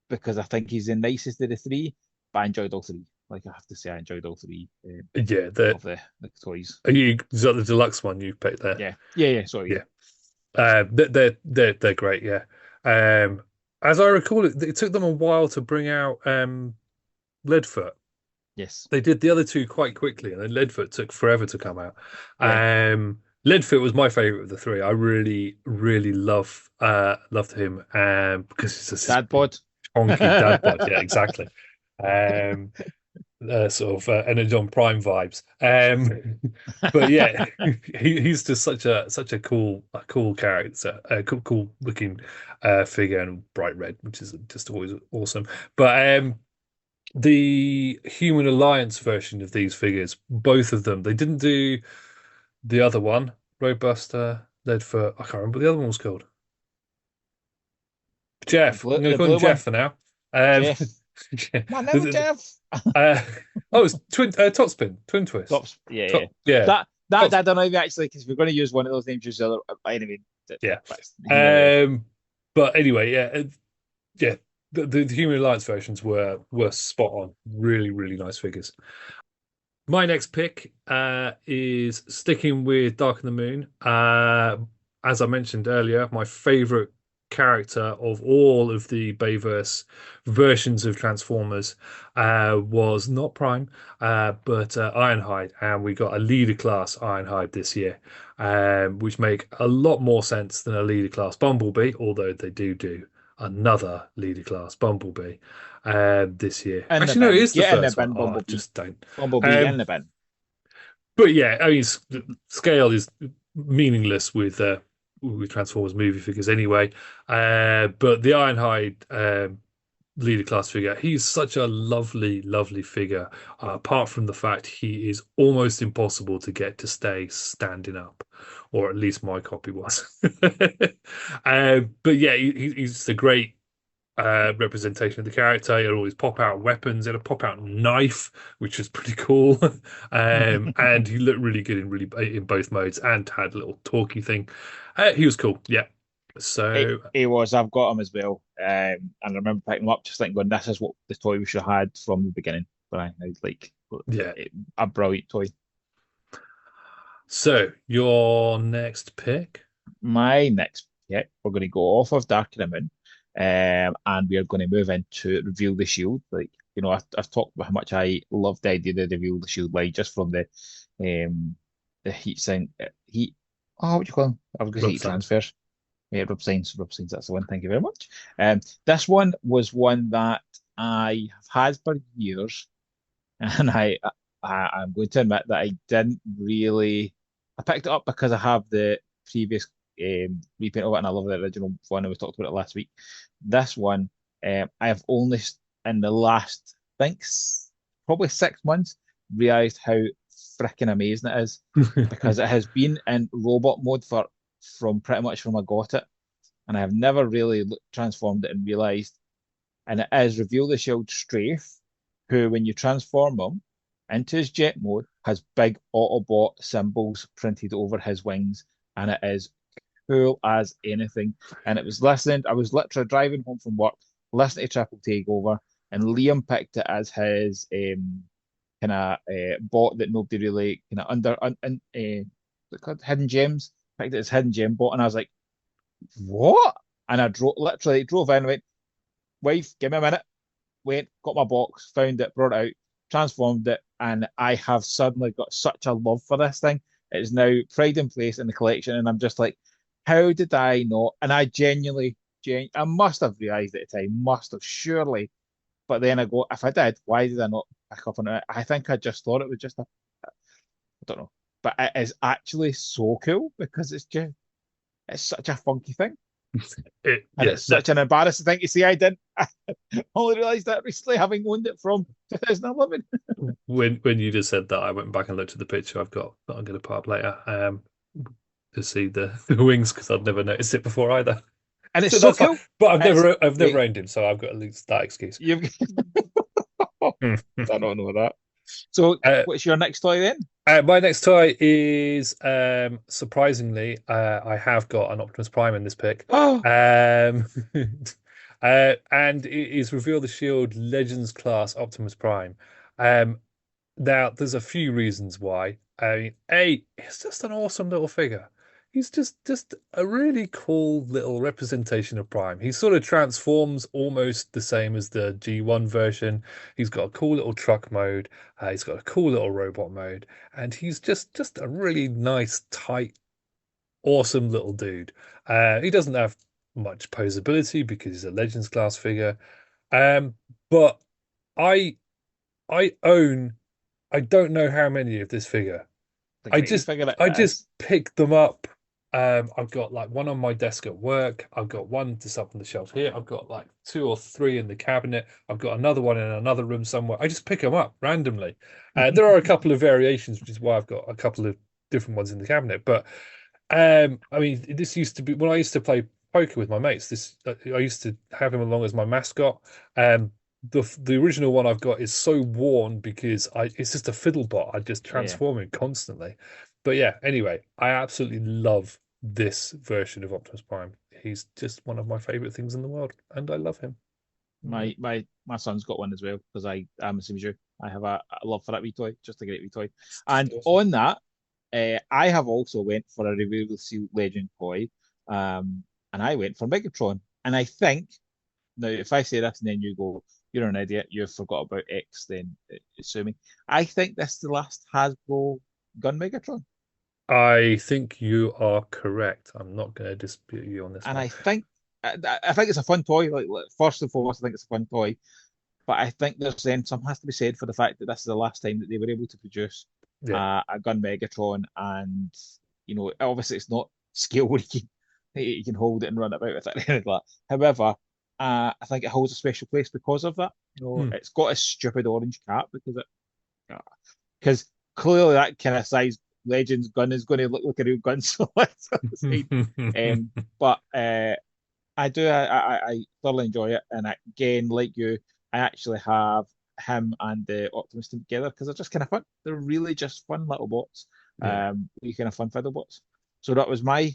because I think he's the nicest of the three, but I enjoyed all three. Like I have to say, I enjoyed all three Yeah, of the toys. is that the deluxe one you picked there? Yeah, yeah, yeah. Sorry, yeah, Yeah. They're great, yeah. Um as I recall it took them a while to bring out Leadfoot. yes, They did the other two quite quickly, and then Leadfoot took forever to come out. yeah. Leadfoot was my favorite of the three. I really loved him because he's just this Dad big bod. chonky dad bod. Yeah, exactly. Um, sort of Energon Prime vibes. But yeah, he's just such a cool character, a cool looking figure, and bright red, which is just always awesome. But the Human Alliance version of these figures, both of them, they didn't do the other one, Roadbuster, Leadfoot. I can't remember what the other one was called. Jeff. I'm going to The call him blue one, Jeff for now. Um, Jeff. yeah. My name Jeff. Uh, oh, it's Topspin, Twin Twist. Tops. Yeah, yeah. Yeah, That Top, I don't know actually because we're going to use one of those names, use the other. Anyway, yeah. that's neither there. But anyway, yeah. The Human Alliance versions were spot on. Really nice figures. My next pick is sticking with Dark of the Moon. As I mentioned earlier, my favorite character of all of the Bayverse versions of Transformers was not Prime, but Ironhide, and we got a leader class Ironhide this year, which make a lot more sense than a leader class Bumblebee, although they do another leader class Bumblebee this year. In the Actually, no, it bin. is the Get in the first one. bin, Oh, I Bumblebee. just don't. Bumblebee in Um, the bin. but yeah, I mean, scale is meaningless with Transformers movie figures anyway. But the Ironhide leader class figure, he's such a lovely figure. Apart from the fact he is almost impossible to get to stay standing up, or at least my copy was. But yeah, he's a great representation of the character. He'll always pop out weapons. He'll pop out knife, which was pretty cool. And he looked really good in both modes, and had a little talky thing. He was cool. Yeah. So He was. I've got him as well. And I remember picking him up, just thinking, going, "This is what the toy we should have had from the beginning." But I like yeah. a brilliant toy. So your next pick. My next pick, we're going to go off of Dark of the Moon, and we are going to move into Reveal the Shield. Like I've talked about how much I love the idea of the Reveal the Shield line, just from the heat sign heat. Oh, what do you call them? I was going to say Rub heat signs. transfers. Yeah, rub signs, rub signs. That's the one. Thank you very much. This one was one that I have had for years, and I'm going to admit that I didn't really. I picked it up because I have the previous repaint of it, and I love the original one. And we talked about it last week. This one, I have only in the last, I think, probably 6 months, realised how freaking amazing it is because it has been in robot mode from pretty much from I got it, and I have never really transformed it and realised. And it is Reveal the Shield Strafe, who, when you transform him into his jet mode, has big Autobot symbols printed over his wings, and it is cool as anything. And it was listening, I was literally driving home from work, listening to Triple Takeover, and Liam picked it as his kind of bot that nobody really kind of what's it called? Hidden gems. Picked it as hidden gem bot, and I was like, what? And I drove in, went, wife, give me a minute. Went, got my box, found it, brought it out, transformed it, and I have suddenly got such a love for this thing. It is now pride and place in the collection, and I'm just like, how did I not? And I I must have realized at the time, must have surely. But then I go, if I did, why did I not pick up on it? I think I just thought it was just I don't know, but it is actually so cool because it's such a funky thing. And Yeah, it's such an embarrassing thing to say I didn't. I only realised that recently, having owned it from 2011. when you just said that, I went back and looked at the picture I've got that I'm going to put up later to see the wings because I'd never noticed it before either. And it's So so that's fine. cool. But It's I've never great. owned him, so I've got at least that excuse. You've I don't know that. So, Uh, what's your next toy then? my next toy is surprisingly, I have got an Optimus Prime in this pick. Oh, Um, and it is Reveal the Shield Legends class Optimus Prime. Um, Now, there's a few reasons why. I mean, A, it's just an awesome little figure. He's just a really cool little representation of Prime. He sort of transforms almost the same as the G1 version. He's got a cool little truck mode. He's got a cool little robot mode, and he's just a really nice, tight, awesome little dude. He doesn't have much posability because he's a Legends class figure. But I I own I don't know how many of this figure. the I greatest just figure it I just is. picked them up. I've got like one on my desk at work. I've got one just up on the shelf here. I've got like two or three in the cabinet. I've got another one in another room somewhere. I just pick them up randomly. There are a couple of variations, which is why I've got a couple of different ones in the cabinet. But I mean, this used to be when I used to play poker with my mates. This I used to have him along as my mascot. Um, the original one I've got is so worn because I it's just a fiddle bot. I just Yeah, transform him constantly. But yeah, anyway, I absolutely love this version of Optimus Prime. He's just one of my favorite things in the world, and I love him. my son's got one as well because I'm the same as you. I have a love for that wee toy, just a great wee toy. And Awesome. on that, I have also went for a Reveal Seal Legend toy, um, and I went for Megatron. And I think now, if I say this and then you go, you're an idiot, you forgot about X, then sue me. I think this is the last Hasbro gun Megatron. I think you are correct. I'm not going to dispute you on this And one. I think it's a fun toy. Like, first and foremost, I think it's a fun toy. But I think there's then some has to be said for the fact that this is the last time that they were able to produce Yeah. a gun Megatron, and obviously it's not scale where you can hold it and run about with it or anything like that. However, I think it holds a special place because of that. Hmm. It's got a stupid orange cap because clearly that kind of size Legends gun is going to look like a real gun. So let's say, but I thoroughly enjoy it, and again, like you, I actually have him and the Optimus team together because they're just kind of fun. They're really just fun little bots, Yeah. you kind of fun fiddle bots. So that was my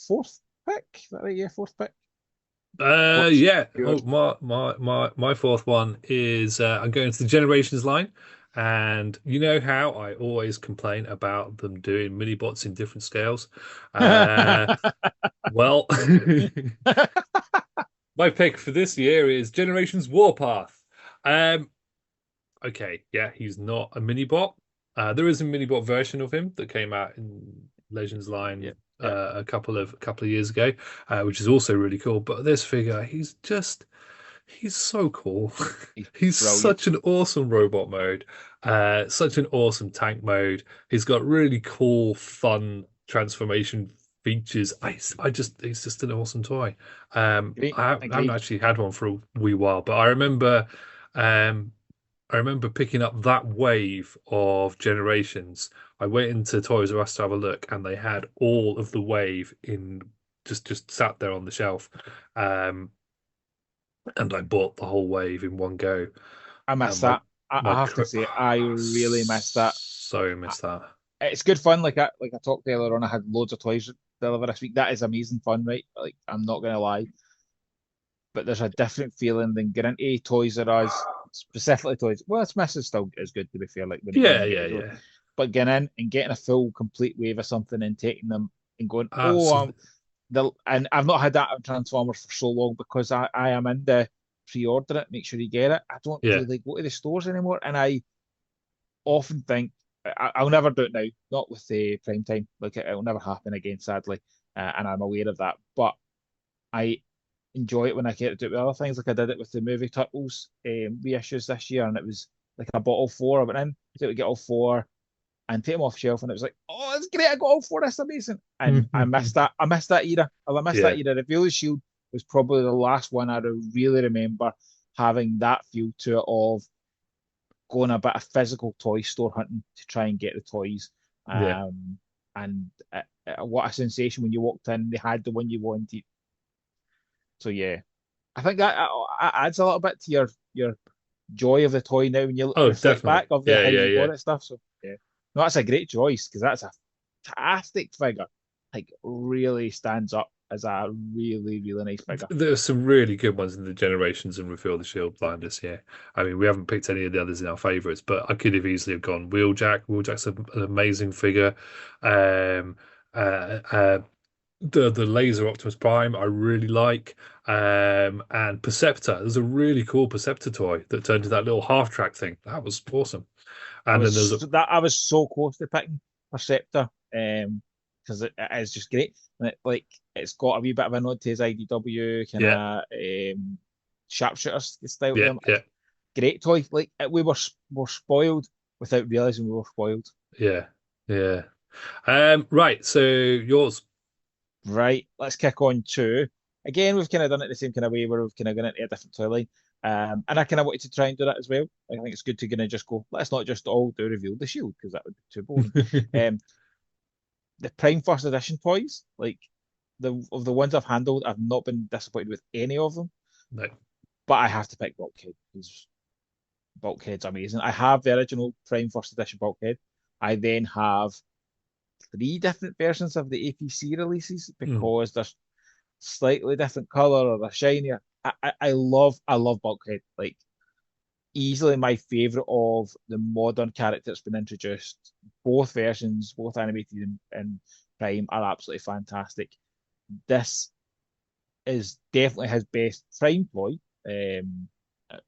fourth pick. Is that right? Yeah, fourth pick. What's Yeah. Oh, yours? my fourth one is I'm going to the Generations line, and you know how I always complain about them doing mini bots in different scales. Uh, well, my pick for this year is Generations Warpath. Um, okay, yeah, he's not a mini bot. There is a mini bot version of him that came out in Legends Yeah, line yeah, a couple of years ago, which is also really cool. But this figure, he's so cool. he's He's brilliant. such an awesome robot mode, such an awesome tank mode. He's got really cool, fun transformation features. He's just an awesome toy. Great, I haven't agreed. actually had one for a wee while, but um, I remember picking up that wave of Generations. I went into Toys R Us to have a look, and they had all of the wave in just sat there on the shelf. Um, and I bought the whole wave in one go. I missed And my that. I, my I have cr to say, I really missed that. so I, miss that. it's good fun. Like I talked earlier on, I had loads of toys delivered this week. That is amazing fun, right? Like I'm not gonna lie. but there's a different feeling than getting into Toys R Us, specifically Toys. Well, Smiths is still as good to be fair, like when you go in Yeah, and get yeah, the door. yeah. But getting in and getting a full complete wave of something and taking them and going, oh, Absolutely. and I've not had that on Transformers for so long because I am in the pre-order it, make sure you get it. I don't Yeah. really go to the stores anymore, and I often think I'll never do it now, not with the prime time. Like it'll never happen again, sadly, and I'm aware of that. But I enjoy it when I get to do it with other things. Like I did it with the movie Turtles reissues this year, and it was like I bought all four. I went in, was able to get all four and take them off shelf, and it was like, oh, it's great! I got all four. That's amazing. And I missed that. I missed that era. I missed Yeah. that era. Reveal the Shield was probably the last one I really remember having that feel to it of going a bit of physical toy store hunting to try and get the toys. Yeah. And what a sensation when you walked in, they had the one you wanted. So yeah, I think that adds a little bit to your joy of the toy now when you Oh, reflect definitely. back of the Yeah, how yeah, you yeah. got it stuff. So yeah, no, that's a great choice because that's a fantastic figure. Like really stands up as a really nice figure. There's some really good ones in the Generations and Reveal the Shield blinders. Yeah, I mean we haven't picked any of the others in our favourites, but I could have easily have gone Wheeljack. Wheeljack's an amazing figure. Um, the Laser Optimus Prime I really like. And Perceptor. There's a really cool Perceptor toy that turned into that little half track thing. That was awesome. And then there's a I was so close to picking Perceptor, because it is just great. And like it's got a wee bit of a nod to his IDW kind yeah, of sharpshooter style to yeah, him. yeah, Great toy. Like were spoiled without realizing we were spoiled. yeah, yeah. Right, so yours. Right, let's kick on to again. We've kind of done it the same kind of way where we've kind of gone into a different toy line. And I kind of wanted to try and do that as well. I think it's good to kind of just go. Let's not just all do reveal the shield because that would be too boring. Um, the Prime First Edition toys, like the ones I've handled, I've not been disappointed with any of them. No. But I have to pick Bulkhead because Bulkhead's amazing. I have the original Prime First Edition Bulkhead. I then have three different versions of the APC releases Mm. because they're slightly different color or they're shinier. I love Bulkhead. Like easily my favorite of the modern character that's been introduced. Both versions, both animated and Prime, are absolutely fantastic. This is definitely his best Prime toy.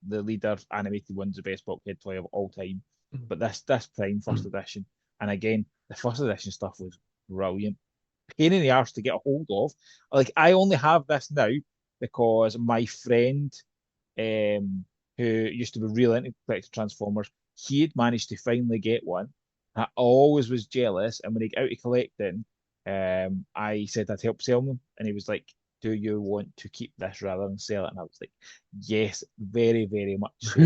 The leader animated one's the best Bulkhead toy of all time. But this Prime First Edition, and again, the First Edition stuff was brilliant. Pain in the arse to get a hold of. Like I only have this now because my friend, um, who used to be really into collecting Transformers, he had managed to finally get one. I always was jealous, and when he got out of collecting, I said I'd help sell them, and he was like, "Do you want to keep this rather than sell it?" And I was like, "Yes, very much so."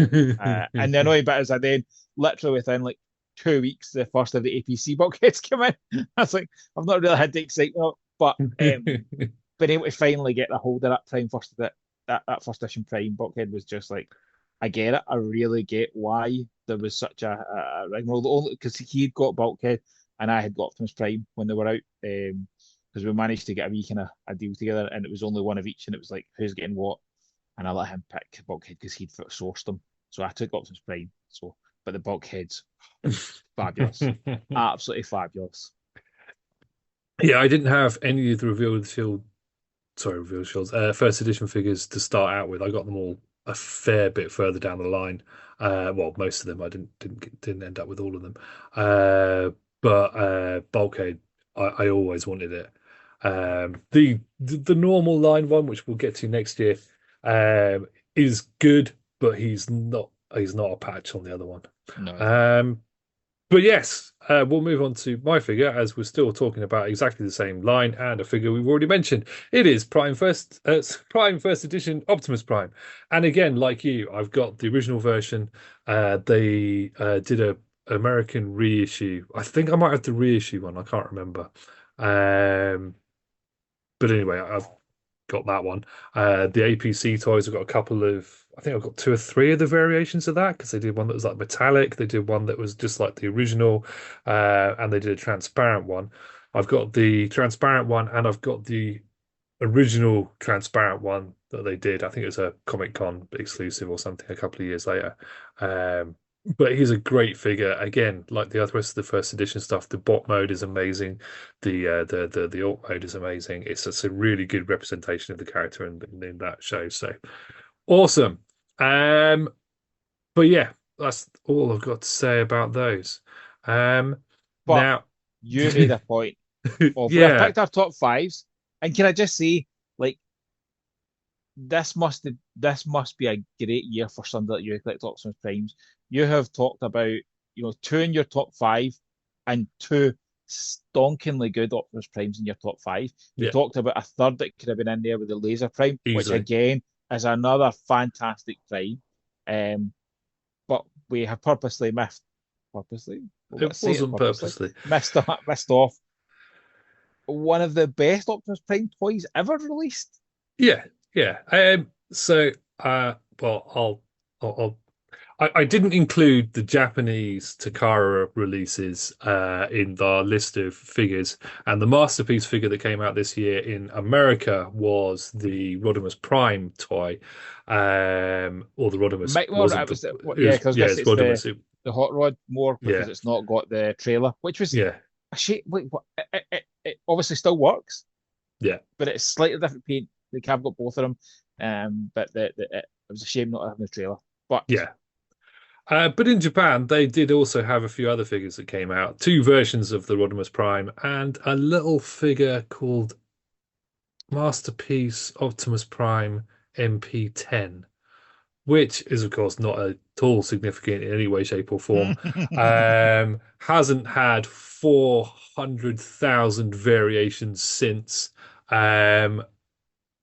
And the annoying bit is I then literally within like 2 weeks, the first of the APC buckets came in. I was like, I've not really had the excitement, but being able to finally get the hold of that Prime first that first edition Prime Bulkhead was just like, I get it. I really get why there was such a rigmarole. Only because he'd got Bulkhead and I had got Optimus Prime when they were out. Because we managed to get a wee kind of a deal together, and it was only one of each, and it was like who's getting what, and I let him pick Bulkhead because he'd sourced them. So I took Optimus Prime. So, but the Bulkheads, fabulous, absolutely fabulous. Yeah, I didn't have any of the Reveal the Shield, sorry, Reveal the Shields, first edition figures to start out with. I got them all a fair bit further down the line. Well, most of them. I didn't end up with all of them. But Bulkhead, I always wanted it. The normal line one, which we'll get to next year, is good, but he's not a patch on the other one. No, he's not. Um, but yes, we'll move on to my figure as we're still talking about exactly the same line and a figure we've already mentioned. It is Prime First Edition Optimus Prime, and again, like you, I've got the original version. They did a American reissue. I think I might have the reissue one. I can't remember. Um, but anyway, I've got that one. The APC toys, I've got a couple of, I think I've got two or three of the variations of that because they did one that was like metallic, they did one that was just like the original, and they did a transparent one. I've got the transparent one, and I've got the original transparent one that they did. I think it was a Comic-Con exclusive or something a couple of years later. Um, but he's a great figure. Again, like the other rest of the first edition stuff, the bot mode is amazing. The alt mode is amazing. It's a really good representation of the character in that show. So awesome. Um, but yeah, that's all I've got to say about those. Um, But now, you made a point of we've yeah, picked our top fives, and can I just say, like, this must be a great year for somebody like you collect Optimus Primes. You have talked about, two in your top five and two stonkingly good Optimus Primes in your top five. You yeah, talked about a third that could have been in there with the Laser Prime, which easily. again is another fantastic Prime. Um, but we have purposely, we've got It to say it wasn't purposely, purposely. missed off one of the best Optimus Prime toys ever released. Yeah, yeah. So, well, I didn't include the Japanese Takara releases in the list of figures, and the masterpiece figure that came out this year in America was the Rodimus Prime toy, or the Rodimus Well, wasn't it the was it yeah, was because yeah this it's it's Rodimus. the hot rod more because Yeah, it's not got the trailer, which was yeah, a shame. Wait, what? It obviously still works, yeah, but it's slightly different paint. Like I've got both of them, but it was a shame not having the trailer. But yeah. But in Japan, they did also have a few other figures that came out, two versions of the Rodimus Prime, and a little figure called Masterpiece Optimus Prime MP10, which is, of course, not at all significant in any way, shape, or form. Hasn't had 400,000 variations since. Um,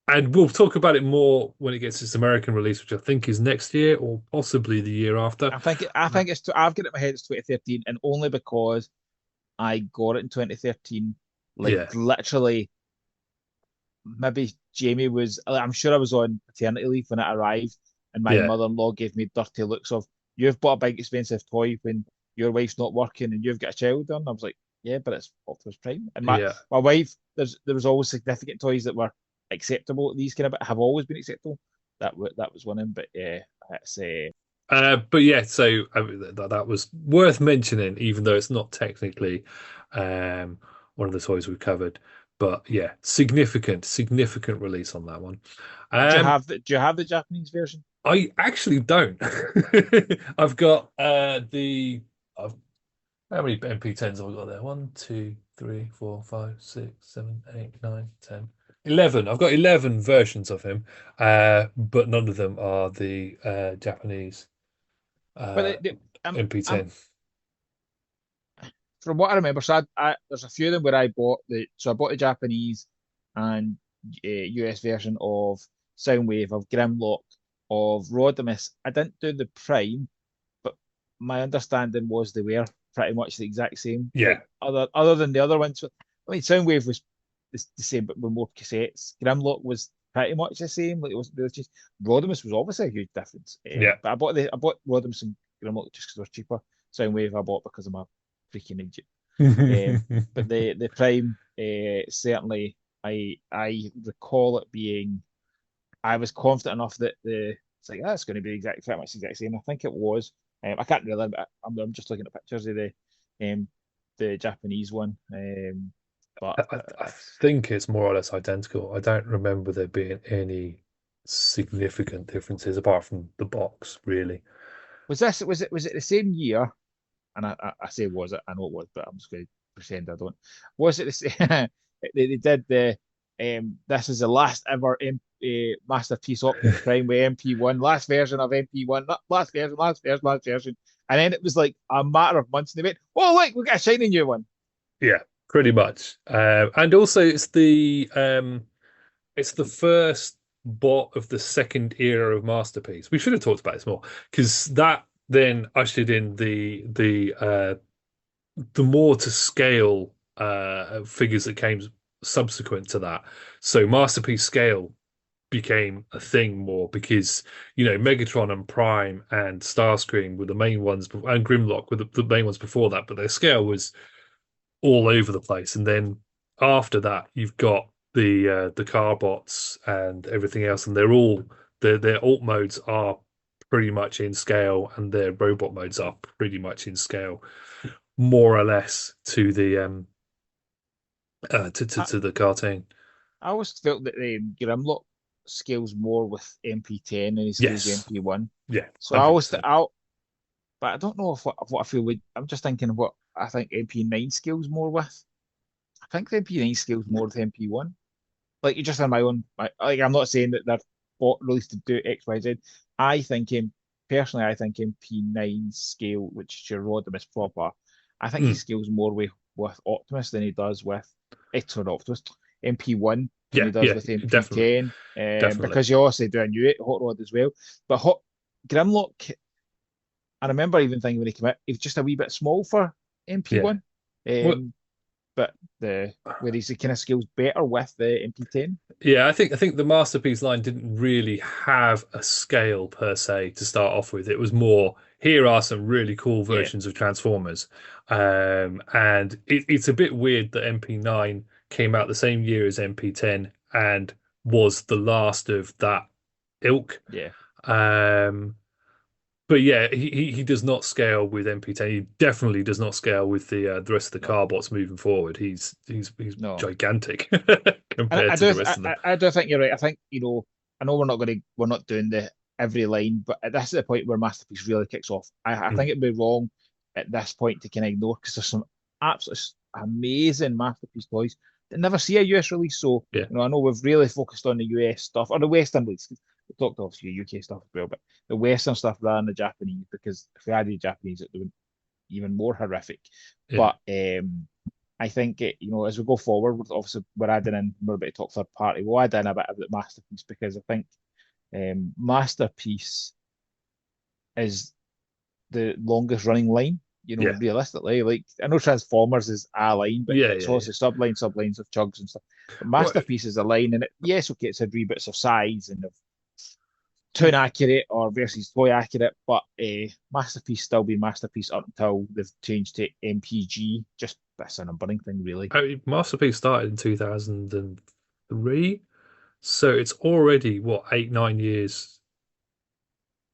and we'll talk about it more when it gets its American release, which I think is next year or possibly the year after. I Uh, think I've got it in my head it's 2013, and only because I got it in 2013. Like yeah, literally, maybe Jamie was. I'm sure I was on paternity leave when it arrived, and my yeah, mother-in-law gave me dirty looks of, "You've bought a big expensive toy when your wife's not working and you've got a child." And I was like, "Yeah, but it's Optimus Prime." And my yeah. my wife, there was always significant toys that were acceptable. These kind of have always been acceptable. That was one of them. But yeah, it's But yeah, so I mean, that was worth mentioning, even though it's not technically um, one of the toys we've covered. But yeah, significant release on that one. Um, do you have the Japanese version? I actually don't. I've got the I've, how many MP10s have I got there? One, two, three, four, five, six, seven, eight, nine, 10, 11. I've got 11 versions of him, but none of them are the Japanese But uh, I'm MP10. from what I remember, so there's a few of them where I bought the Japanese and US version of Soundwave, of Grimlock, of Rodimus. I didn't do the Prime, but my understanding was they were pretty much the exact same. Yeah, Like other than the other ones. I mean, Soundwave was the same, but with more cassettes. Grimlock was pretty much the same. Like it was just Rodimus was obviously a huge difference. yeah. But I bought Rodimus and Grimlock just because they were cheaper. Soundwave I bought because I'm a freaking idiot. But the Prime certainly I recall it being. I was confident enough that it's like that's going to be pretty much the exact same. I think it was. I can't really, but I'm just looking at pictures of the Japanese one. But I think it's more or less identical. I don't remember there being any significant differences apart from the box, really. was it the same year? And I say was it? I know it was, but I'm just going to pretend I don't. Was it the same? They did the this is the last ever Masterpiece Optimus Prime with MP1, last version of MP1, last version. And then it was like a matter of months, and they went, "Oh, look, we got a shiny new one." Yeah, pretty much. And also, it's the first bot of the second era of Masterpiece. We should have talked about this more because that then ushered in the more to scale figures that came subsequent to that. So Masterpiece scale became a thing more because Megatron and Prime and Starscream were the main ones, and Grimlock were the main ones before that, but their scale was all over the place. And then after that, you've got the car bots and everything else, and they're all their alt modes are pretty much in scale, and their robot modes are pretty much in scale, more or less to the I, to the cartoon. I always felt that Grimlock scales more with MP10 than he scales with Yes, MP1. yeah, So I always, 100%. but I don't know if what I feel with. I'm just thinking of what I think MP9 scales more with. I think the MP9 scales more with MP1. Like just on my own, like I'm not saying that they're released to do X, Y, Z. I think personally, I think MP9 scale, which is your Rodimus proper, I think he Mm, scales more with Optimus than he does with sorry, Optimus MP1 than yeah, he does yeah, with definitely, MP10. definitely. Because you also do a new Hot Rod as well. But Grimlock, I remember even thinking when he came out, he's just a wee bit small for Yeah. MP1. Well, Um, but the where he's kind of scales better with the MP10. yeah, I think the Masterpiece line didn't really have a scale per se to start off with. It was more, here are some really cool Yeah, versions of Transformers. And it's a bit weird that MP9 came out the same year as MP10 and was the last of that ilk. yeah. Um, but yeah, he does not scale with MP10. He definitely does not scale with the rest of the No, car bots moving forward. He's no. gigantic And compared to the rest of them. I do think you're right. I think I know we're not doing the every line, but this is the point where Masterpiece really kicks off. I Mm, think it'd be wrong at this point to kind of ignore because there's some absolutely amazing Masterpiece toys that never see a US release. So yeah. I know we've really focused on the US stuff or the Western release. We talked obviously UK stuff as well, but the Western stuff rather than the Japanese because if we had the Japanese, it would be even more horrific. Yeah. But I think as we go forward, obviously we're adding in we're about to talk third party. We'll add in a bit of the Masterpiece because I think Masterpiece is the longest running line. Yeah. Realistically, like I know Transformers is a line, but Yeah. it's Yeah. Yeah. also sublines of Chugs and stuff. But Well, Masterpiece is a line, and yes, okay, it's had wee bits of size and of toon accurate or versus toy accurate, but Masterpiece still been Masterpiece up until they've changed to MPG. Just that's a numbering thing, really. Masterpiece started in 2003, so it's already what 8, 9 years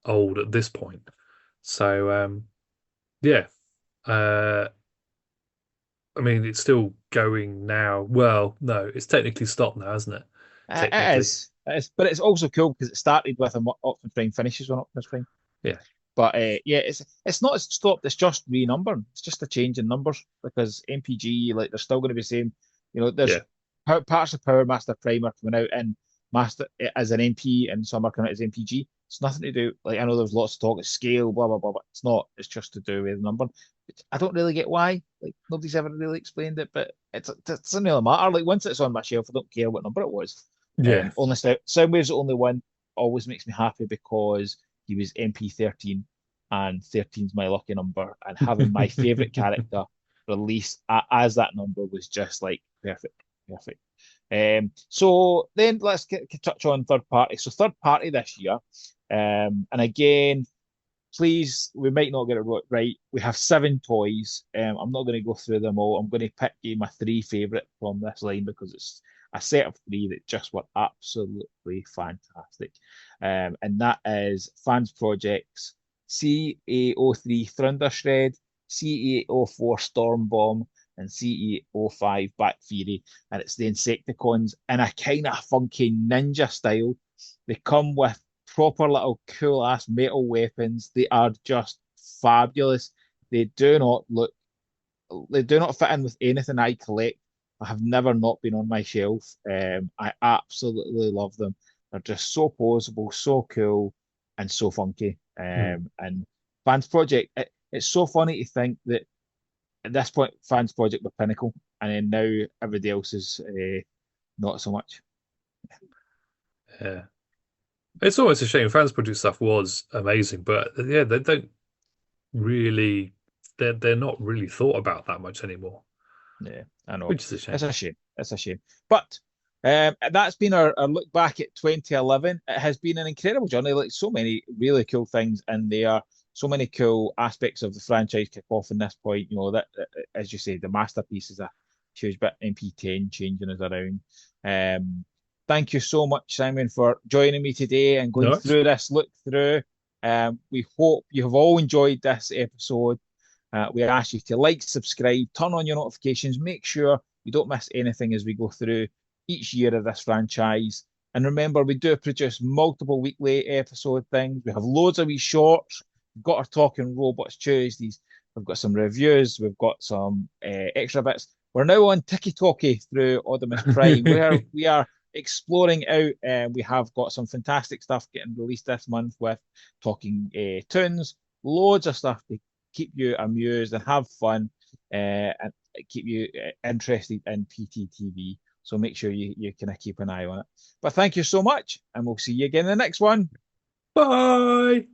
old at this point. So yeah. Uh, I mean, it's still going now. Well, no, it's technically stopped now, isn't it? It Technically. is, but it's also cool because it started with an Optimus Prime, finishes with Optimus Prime. Yeah. But yeah, it's not stopped. It's just renumbering. It's just a change in numbers because MPG like they're still going to be the same. There's Yeah. parts of Power Master Prime are coming out in Master as an MP, and some are coming out as MPG. It's nothing to do. Like I know there's lots of talk of scale, blah blah blah, but it's not. It's just to do with the number. I don't really get why. Like nobody's ever really explained it, but it doesn't really matter. Like once it's on my shelf, I don't care what number it was. Yeah. Only Soundwave's the only one. Always makes me happy because he was MP13, and 13's my lucky number. And having my favourite character released as that number was just like perfect, perfect. So then let's touch on third party. So third party this year, and again, please, we might not get it right. We have 7 toys. I'm not going to go through them all. I'm going to pick my 3 favourite from this line because it's a set of 3 that just were absolutely fantastic. And that is Fans Projects, CA03 Thundershred, CA04 Storm Bomb, and CA05 Black Fury. And it's the Insecticons in a kind of funky ninja style. They come with proper little cool ass metal weapons. They are just fabulous. They do not look, they do not fit in with anything I collect. I have never not been on my shelf. I absolutely love them. They're just so posable, so cool, and so funky. Hmm. And Fans Project, it's so funny to think that at this point, Fans Project were pinnacle, and then now everybody else is not so much. Yeah. It's almost a shame. Fans Project stuff was amazing, but yeah, they don't really they're not really thought about that much anymore, Yeah, I know. which is a It's shame. a shame. It's a shame. But that's been our look back at 2011. It has been an incredible journey. Like so many really cool things in there. So many cool aspects of the franchise kick off in this point. That as you say, the masterpiece is a huge bit MP10 changing us around. Um, Thank you so much, Simon, for joining me today and going No, through this look through. We hope you have all enjoyed this episode. We ask you to like, subscribe, turn on your notifications, make sure you don't miss anything as we go through each year of this franchise. And remember, we do produce multiple weekly episode things. We have loads of wee shorts. We've got our Talking Robots Tuesdays. We've got some reviews. We've got some extra bits. We're now on Tiki Talkie through Oddimus Prime, where we are exploring out. We have got some fantastic stuff getting released this month with Talking Tunes, loads of stuff to keep you amused and have fun and keep you interested in PTTV. So make sure you kind of keep an eye on it. But thank you so much, and we'll see you again in the next one. bye.